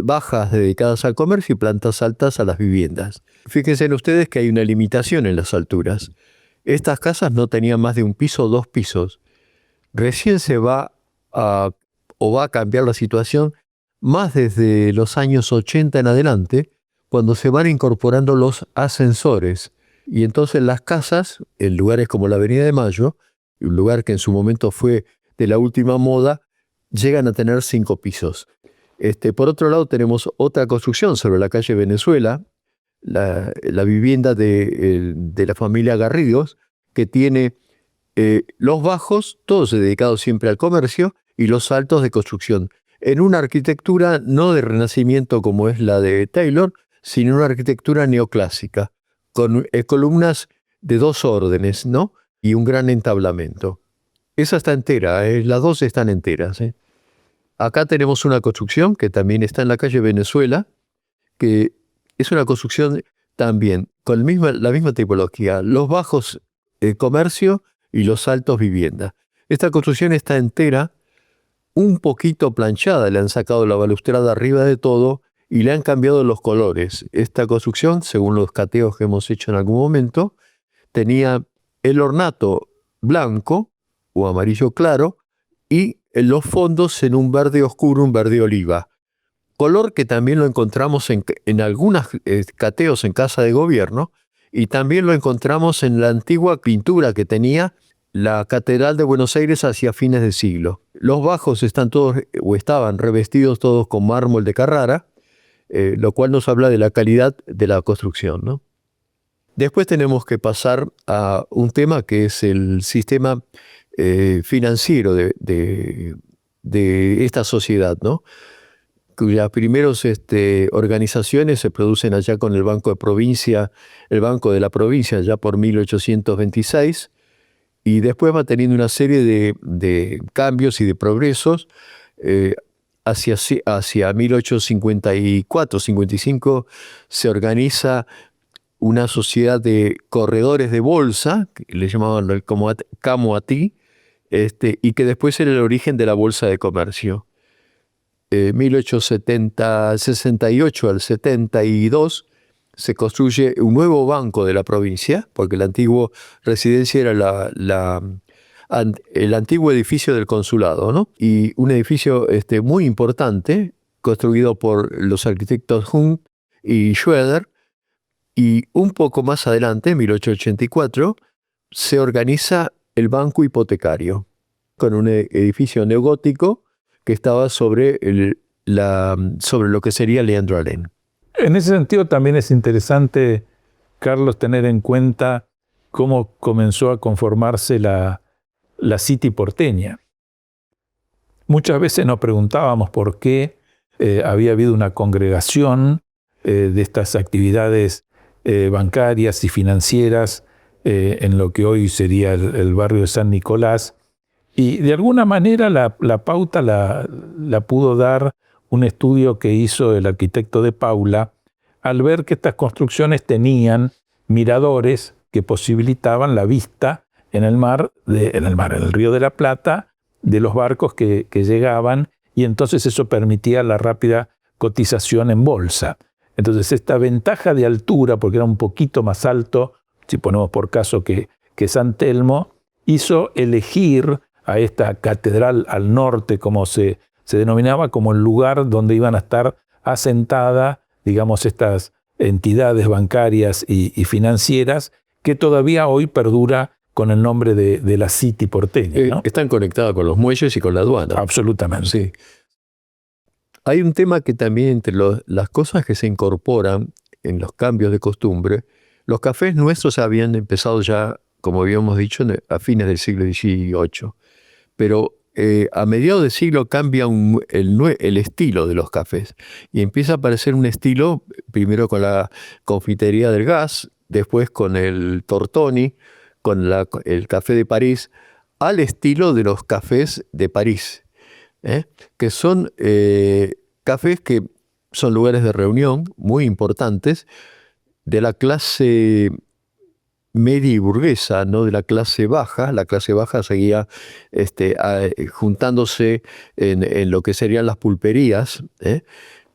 bajas dedicadas al comercio y plantas altas a las viviendas. Fíjense ustedes que hay una limitación en las alturas. Estas casas no tenían más de un piso o dos pisos. Recién va a cambiar la situación más desde los años 80 en adelante, cuando se van incorporando los ascensores. Y entonces las casas, en lugares como la Avenida de Mayo, un lugar que en su momento fue de la última moda, llegan a tener 5 pisos. Por otro lado, tenemos otra construcción sobre la calle Venezuela, la vivienda de la familia Garridos, que tiene los bajos, todos dedicados siempre al comercio, y los altos de construcción, en una arquitectura no de renacimiento como es la de Taylor, sino una arquitectura neoclásica, con columnas de dos órdenes, ¿no? Y un gran entablamento. Esa está entera, las dos están enteras. Acá tenemos una construcción que también está en la calle Venezuela, que es una construcción también con la misma tipología, los bajos comercio y los altos vivienda. Esta construcción está entera, un poquito planchada, le han sacado la balustrada arriba de todo y le han cambiado los colores. Esta construcción, según los cateos que hemos hecho en algún momento, tenía el ornato blanco o amarillo claro y los fondos en un verde oscuro, un verde oliva. color que también lo encontramos en algunos cateos en Casa de Gobierno, y también lo encontramos en la antigua pintura que tenía la Catedral de Buenos Aires hacia fines de siglo. Los bajos están todos, o estaban revestidos todos con mármol de Carrara, lo cual nos habla de la calidad de la construcción, ¿no? Después tenemos que pasar a un tema que es el sistema financiero de esta sociedad, ¿no? Cuyas primeras organizaciones se producen allá con el Banco de la Provincia, ya por 1826, y después va teniendo una serie de cambios y de progresos. Hacia 1854-55 se organiza una sociedad de corredores de bolsa, que le llamaban el Camoatí, y que después era el origen de la Bolsa de Comercio. 1868 al 72 se construye un nuevo banco de la provincia, porque la antigua residencia era el antiguo edificio del consulado, ¿no? Y un edificio muy importante, construido por los arquitectos Hunt y Schroeder. Y un poco más adelante, en 1884, se organiza el Banco Hipotecario, con un edificio neogótico que estaba sobre lo que sería Leandro Alem. En ese sentido también es interesante, Carlos, tener en cuenta cómo comenzó a conformarse la City porteña. Muchas veces nos preguntábamos por qué había habido una congregación de estas actividades bancarias y financieras en lo que hoy sería el barrio de San Nicolás. Y de alguna manera la pauta la pudo dar un estudio que hizo el arquitecto de Paula al ver que estas construcciones tenían miradores que posibilitaban la vista en el Río de la Plata, de los barcos que llegaban, y entonces eso permitía la rápida cotización en bolsa. Entonces esta ventaja de altura, porque era un poquito más alto, si ponemos por caso que San Telmo, hizo elegir a esta catedral al norte, como se denominaba, como el lugar donde iban a estar asentadas, digamos, estas entidades bancarias y financieras, que todavía hoy perdura con el nombre de la City porteña, ¿no? Están conectadas con los muelles y con la aduana. Absolutamente. Sí. Hay un tema que también entre las cosas que se incorporan en los cambios de costumbre, los cafés nuestros habían empezado ya, como habíamos dicho, a fines del siglo XVIII. Pero a mediados del siglo cambia el estilo de los cafés y empieza a aparecer un estilo, primero con la confitería del gas, después con el Tortoni, con el café de París, al estilo de los cafés de París, que son cafés que son lugares de reunión muy importantes de la clase media y burguesa, no de la clase baja. La clase baja seguía juntándose en lo que serían las pulperías.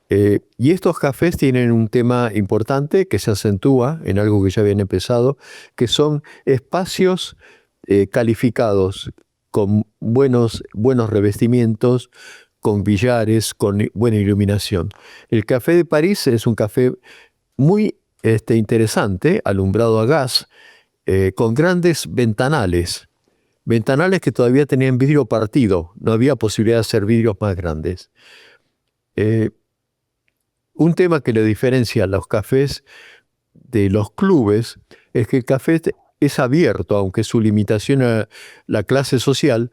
Y estos cafés tienen un tema importante que se acentúa en algo que ya habían empezado, que son espacios calificados con buenos revestimientos, con billares, con buena iluminación. El café de París es un café muy interesante, alumbrado a gas, con grandes ventanales que todavía tenían vidrio partido, no había posibilidad de hacer vidrios más grandes. Un tema que le diferencia a los cafés de los clubes es que el café es abierto, aunque su limitación a la clase social,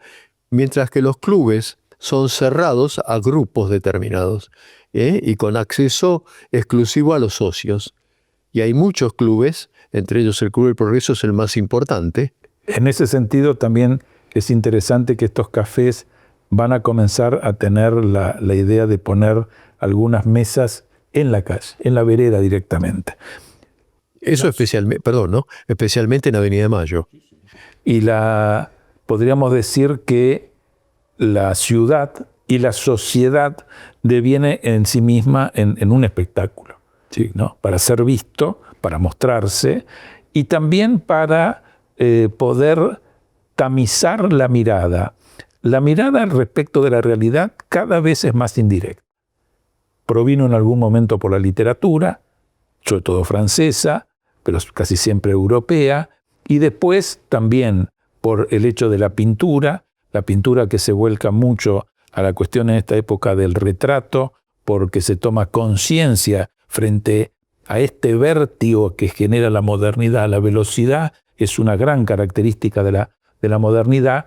mientras que los clubes son cerrados a grupos determinados, y con acceso exclusivo a los socios. Y hay muchos clubes, entre ellos el Club del Progreso es el más importante. En ese sentido también es interesante que estos cafés van a comenzar a tener la idea de poner algunas mesas en la calle, en la vereda directamente. Eso especialmente en Avenida de Mayo. Y podríamos decir que la ciudad y la sociedad deviene en sí misma en un espectáculo, sí, ¿no? Para ser visto, para mostrarse y también para poder tamizar la mirada. La mirada respecto de la realidad cada vez es más indirecta. provino en algún momento por la literatura, sobre todo francesa, pero casi siempre europea, y después también por el hecho de la pintura que se vuelca mucho a la cuestión en esta época del retrato, porque se toma conciencia frente a este vértigo que genera la modernidad. La velocidad es una gran característica de la modernidad,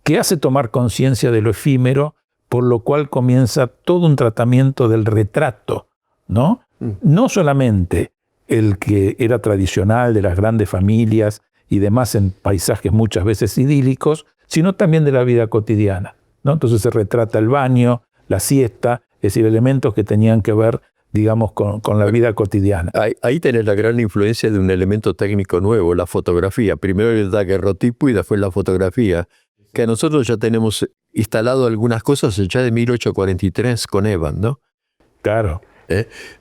que hace tomar conciencia de lo efímero, por lo cual comienza todo un tratamiento del retrato, ¿no? No solamente el que era tradicional de las grandes familias y demás en paisajes muchas veces idílicos, sino también de la vida cotidiana, ¿no? Entonces se retrata el baño, la siesta, es decir, elementos que tenían que ver, digamos, con la vida cotidiana. Ahí tenés la gran influencia de un elemento técnico nuevo, la fotografía. Primero el daguerrotipo y después la fotografía, que nosotros ya tenemos instalado algunas cosas ya de 1843 con Evans, ¿no? Claro.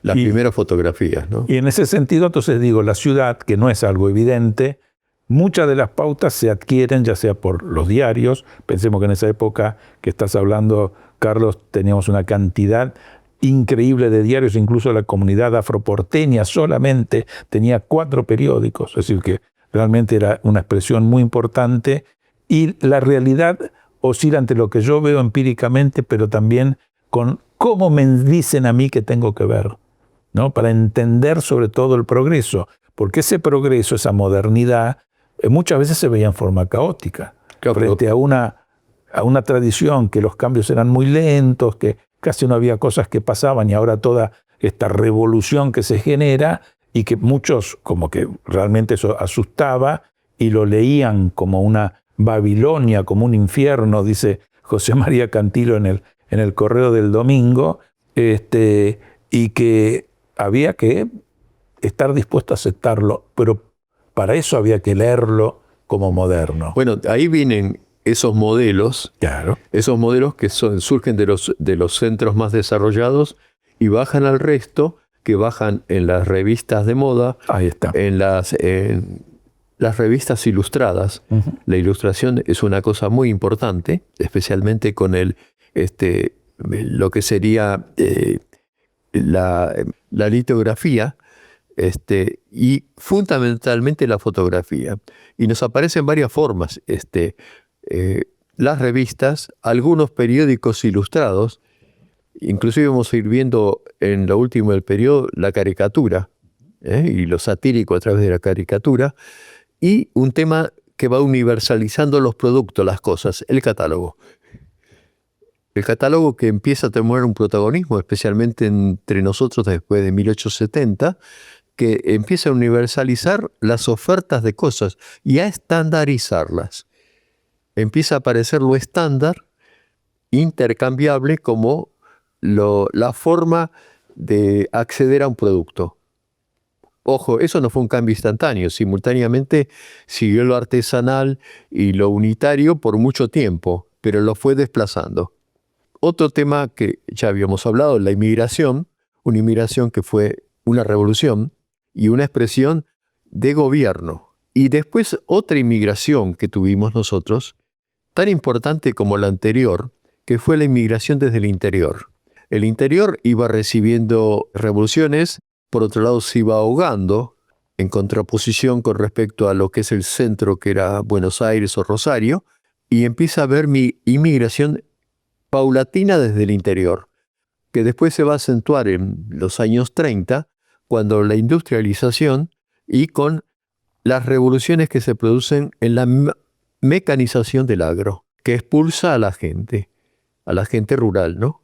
Las primeras fotografías, ¿no? Y en ese sentido, entonces digo, la ciudad, que no es algo evidente, muchas de las pautas se adquieren ya sea por los diarios. Pensemos que en esa época que estás hablando, Carlos, teníamos una cantidad increíble de diarios, incluso la comunidad afroporteña solamente tenía 4 periódicos, es decir, que realmente era una expresión muy importante, y la realidad oscila entre lo que yo veo empíricamente, pero también con cómo me dicen a mí que tengo que ver, ¿no? Para entender sobre todo el progreso, porque ese progreso, esa modernidad, muchas veces se veía en forma caótica, Claro, frente a una tradición que los cambios eran muy lentos, que casi no había cosas que pasaban, y ahora toda esta revolución que se genera, y que muchos como que realmente eso asustaba, y lo leían como una Babilonia, como un infierno, dice José María Cantilo en el Correo del Domingo, y que había que estar dispuesto a aceptarlo, pero para eso había que leerlo como moderno. Bueno, ahí vienen esos modelos, Claro. esos modelos que surgen de los centros más desarrollados y bajan al resto, que bajan en las revistas de moda, Ahí está. en las revistas ilustradas. Uh-huh. La ilustración es una cosa muy importante, especialmente con lo que sería la litografía, y fundamentalmente la fotografía. Y nos aparecen varias formas. Las revistas, algunos periódicos ilustrados, inclusive vamos a ir viendo en lo último del periodo la caricatura, y lo satírico a través de la caricatura, y un tema que va universalizando los productos, las cosas, el catálogo. El catálogo que empieza a tener un protagonismo, especialmente entre nosotros después de 1870, que empieza a universalizar las ofertas de cosas y a estandarizarlas. Empieza a aparecer lo estándar, intercambiable, como la forma de acceder a un producto. Ojo, eso no fue un cambio instantáneo. Simultáneamente siguió lo artesanal y lo unitario por mucho tiempo, pero lo fue desplazando. Otro tema que ya habíamos hablado, la inmigración, una inmigración que fue una revolución y una expresión de gobierno. Y después otra inmigración que tuvimos nosotros, tan importante como la anterior, que fue la inmigración desde el interior. El interior iba recibiendo revoluciones, por otro lado se iba ahogando en contraposición con respecto a lo que es el centro, que era Buenos Aires o Rosario, y empieza a haber mi inmigración paulatina desde el interior, que después se va a acentuar en los años 30, cuando la industrialización y con las revoluciones que se producen en la mecanización del agro, que expulsa a la gente rural, ¿no?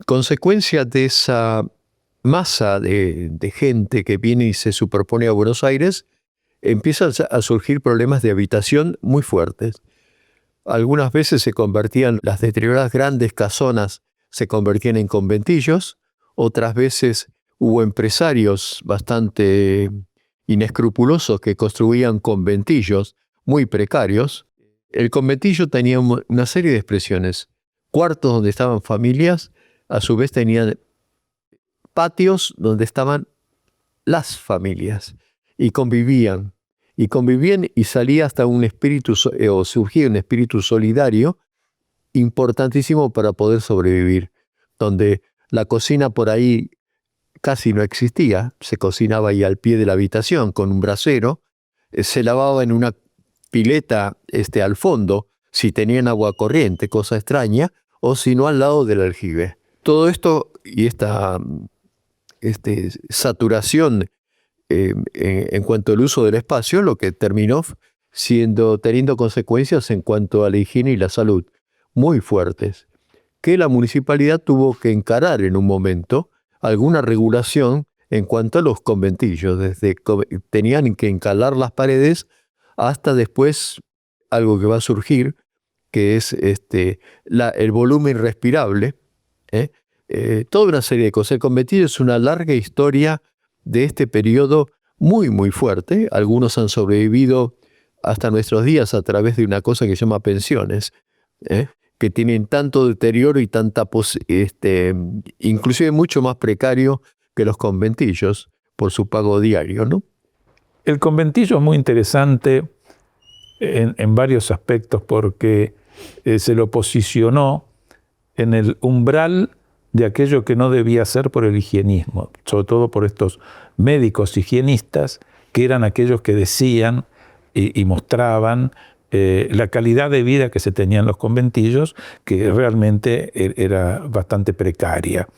Consecuencia de esa masa de gente que viene y se superpone a Buenos Aires, empiezan a surgir problemas de habitación muy fuertes. Algunas veces se convertían, las deterioradas grandes casonas se convertían en conventillos, otras veces hubo empresarios bastante inescrupulosos que construían conventillos muy precarios. El conventillo tenía una serie de expresiones. Cuartos donde estaban familias, a su vez tenían patios donde estaban las familias y convivían y salía hasta un espíritu, o surgía un espíritu solidario importantísimo para poder sobrevivir, donde La cocina por ahí casi no existía, se cocinaba ahí al pie de la habitación con un brasero, se lavaba en una pileta al fondo, si tenían agua corriente, cosa extraña, o si no al lado del aljibe. Todo esto y esta saturación en cuanto al uso del espacio, lo que terminó teniendo consecuencias en cuanto a la higiene y la salud muy fuertes, que la municipalidad tuvo que encarar en un momento alguna regulación en cuanto a los conventillos, tenían que encalar las paredes hasta después algo que va a surgir, que es el volumen respirable, toda una serie de cosas. El conventillo es una larga historia de este periodo muy, muy fuerte. Algunos han sobrevivido hasta nuestros días a través de una cosa que se llama pensiones, que tienen tanto deterioro y tanta inclusive mucho más precario que los conventillos por su pago diario, ¿no? El conventillo es muy interesante en varios aspectos porque se lo posicionó en el umbral de aquello que no debía ser por el higienismo, sobre todo por estos médicos higienistas que eran aquellos que decían y mostraban la calidad de vida que se tenía en los conventillos, que realmente era bastante precaria.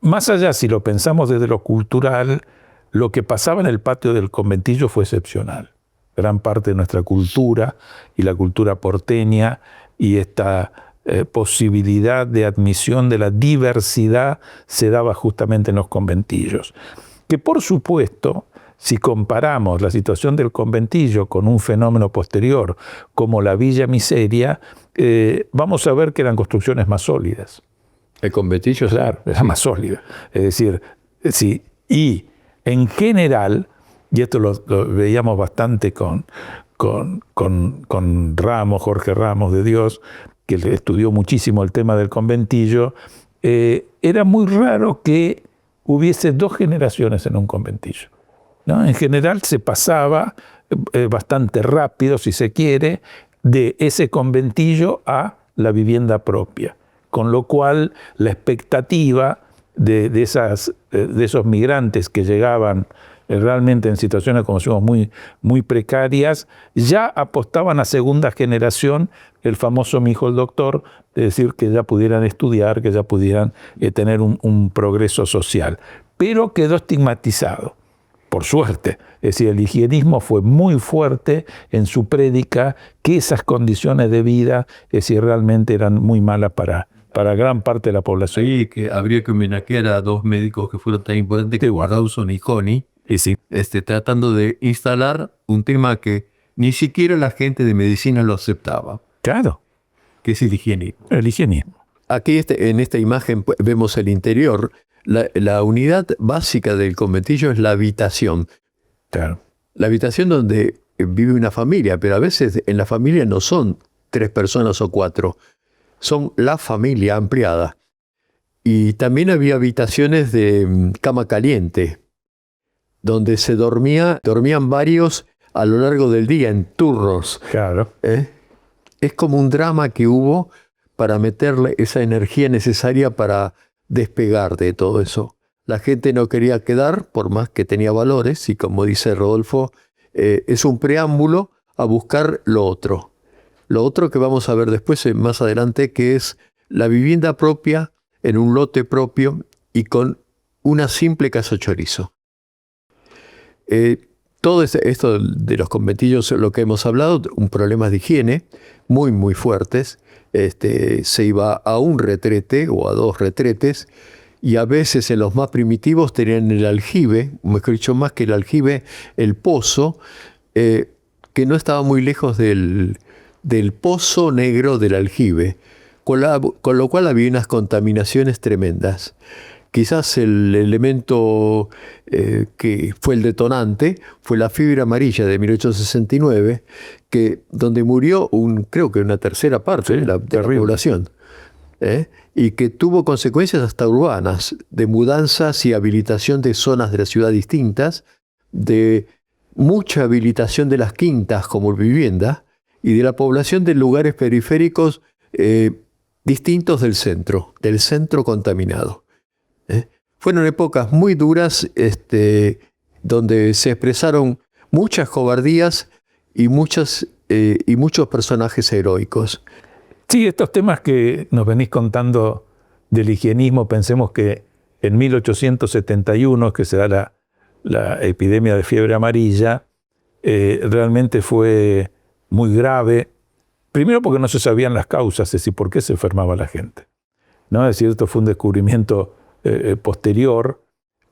Más allá, si lo pensamos desde lo cultural, lo que pasaba en el patio del conventillo fue excepcional. Gran parte de nuestra cultura y la cultura porteña y esta posibilidad de admisión de la diversidad se daba justamente en los conventillos. Que por supuesto, si comparamos la situación del conventillo con un fenómeno posterior como la Villa Miseria, vamos a ver que eran construcciones más sólidas. El conventillo, claro, era más sólida. Es decir, sí, y en general, y esto lo veíamos bastante con Ramos, Jorge Ramos de Dios, que estudió muchísimo el tema del conventillo, era muy raro que hubiese dos generaciones en un conventillo, ¿no? En general se pasaba bastante rápido, si se quiere, de ese conventillo a la vivienda propia, con lo cual la expectativa de esos migrantes que llegaban realmente en situaciones, como decimos, muy precarias, ya apostaban a segunda generación, el famoso mi hijo el doctor, es decir, que ya pudieran estudiar, que ya pudieran tener un progreso social. Pero quedó estigmatizado, por suerte. Es decir, el higienismo fue muy fuerte en su prédica, que esas condiciones de vida, es decir, realmente eran muy malas para gran parte de la población. Sí, que habría que homenajear a dos médicos que fueron tan importantes como Dawson y Honey, sí. Tratando de instalar un tema que ni siquiera la gente de medicina lo aceptaba. Claro. Que es el higienismo. El higienismo. Aquí en esta imagen vemos el interior. La unidad básica del conventillo es la habitación. Claro. La habitación donde vive una familia, pero a veces en la familia no son 3 personas o 4, son la familia ampliada. Y también había habitaciones de cama caliente, donde dormían varios a lo largo del día en turnos. Claro. Es como un drama que hubo para meterle esa energía necesaria para despegar de todo eso. La gente no quería quedar, por más que tenía valores, y como dice Rodolfo, es un preámbulo a buscar lo otro. Lo otro que vamos a ver después, más adelante, que es la vivienda propia en un lote propio y con una simple casa chorizo. Todo esto de los conventillos, lo que hemos hablado, problemas de higiene muy, muy fuertes. Se iba a un retrete o a 2 retretes, y a veces en los más primitivos tenían el aljibe, mejor dicho, más que el aljibe, el pozo, que no estaba muy lejos del pozo negro del aljibe, con lo cual había unas contaminaciones tremendas. Quizás el elemento que fue el detonante fue la fiebre amarilla de 1869, donde murió creo que una tercera parte de la población, y que tuvo consecuencias hasta urbanas, de mudanzas y habilitación de zonas de la ciudad distintas, de mucha habilitación de las quintas como vivienda, y de la población de lugares periféricos distintos del centro contaminado. fueron épocas muy duras, donde se expresaron muchas cobardías y muchos personajes heroicos. Sí, estos temas que nos venís contando del higienismo, pensemos que en 1871, que se da la epidemia de fiebre amarilla, realmente fue muy grave. Primero porque no se sabían las causas, es decir, por qué se enfermaba la gente, ¿no? Es decir, esto fue un descubrimiento posterior.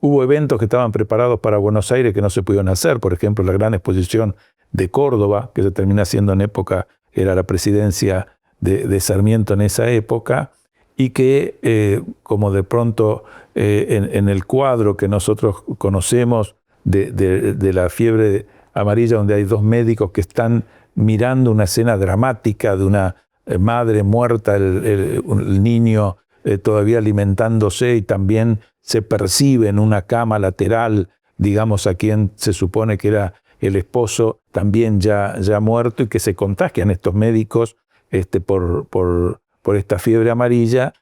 Hubo eventos que estaban preparados para Buenos Aires que no se pudieron hacer. Por ejemplo, la gran exposición de Córdoba, que se termina haciendo en época, era la presidencia de Sarmiento en esa época, y que como de pronto en el cuadro que nosotros conocemos de la fiebre amarilla, donde hay dos médicos que están mirando una escena dramática de una madre muerta, el niño todavía alimentándose, y también se percibe en una cama lateral, digamos, a quien se supone que era el esposo, también ya muerto, y que se contagian estos médicos por esta fiebre amarilla.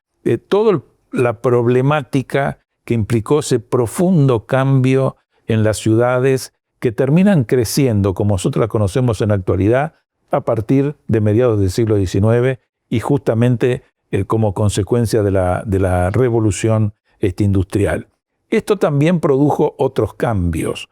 Toda la problemática que implicó ese profundo cambio en las ciudades, que terminan creciendo como nosotros la conocemos en la actualidad a partir de mediados del siglo XIX, y justamente como consecuencia de la revolución industrial. Esto también produjo otros cambios.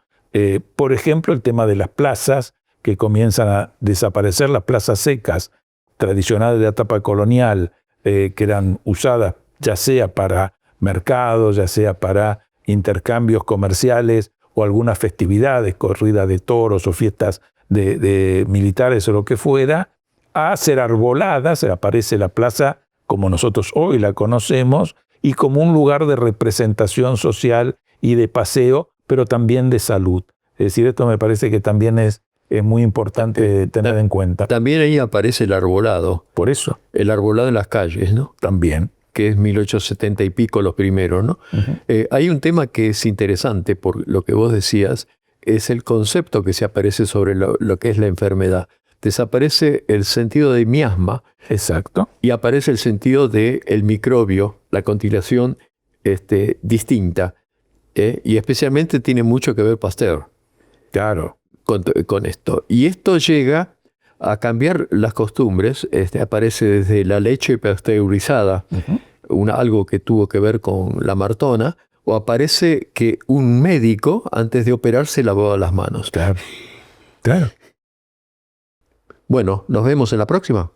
Por ejemplo, el tema de las plazas, que comienzan a desaparecer, las plazas secas tradicionales de la etapa colonial, que eran usadas ya sea para mercados, ya sea para intercambios comerciales o algunas festividades, corridas de toros o fiestas de militares o lo que fuera, a ser arboladas. Aparece la plaza como nosotros hoy la conocemos, y como un lugar de representación social y de paseo, pero también de salud. Es decir, esto me parece que también es muy importante tener en cuenta. También ahí aparece el arbolado. Por eso. El arbolado en las calles, ¿no? También. Que es 1870 y pico los primeros, ¿no? Uh-huh. Hay un tema que es interesante, por lo que vos decías, es el concepto que se aparece sobre lo que es la enfermedad. Desaparece el sentido de miasma. Exacto. Y aparece el sentido del microbio, la continuación distinta. Y especialmente tiene mucho que ver Pasteur. Claro. Con esto. Y esto llega a cambiar las costumbres. Aparece desde la leche pasteurizada, uh-huh, algo que tuvo que ver con la Martona, o aparece que un médico, antes de operar, se lavaba las manos. Claro. Claro. Bueno, nos vemos en la próxima.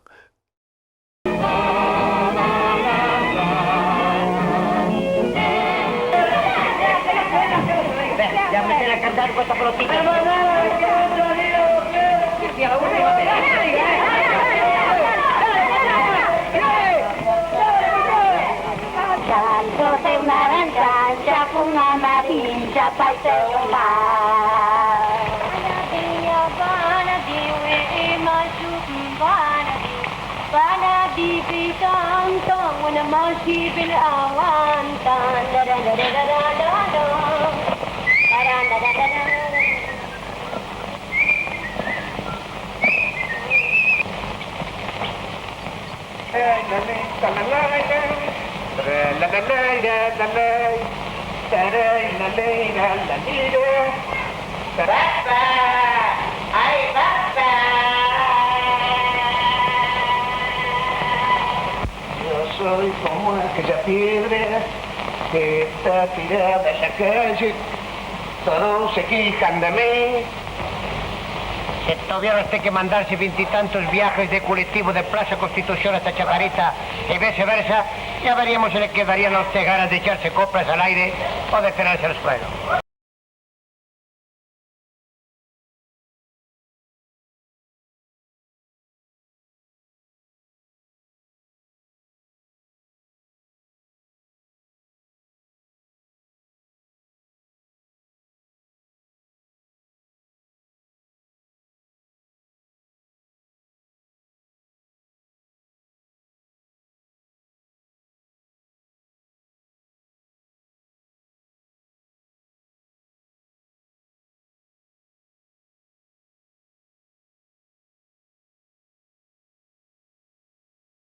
Yo soy como aquella piedra que está tirada en la calle. Todos se quejan de mí. Si tuviera usted que mandarse 20 y tantos viajes de colectivo de Plaza Constitución hasta Chacarita y viceversa, ya veríamos si le quedarían a usted ganas de echarse coplas al aire o de tirarse al suelo.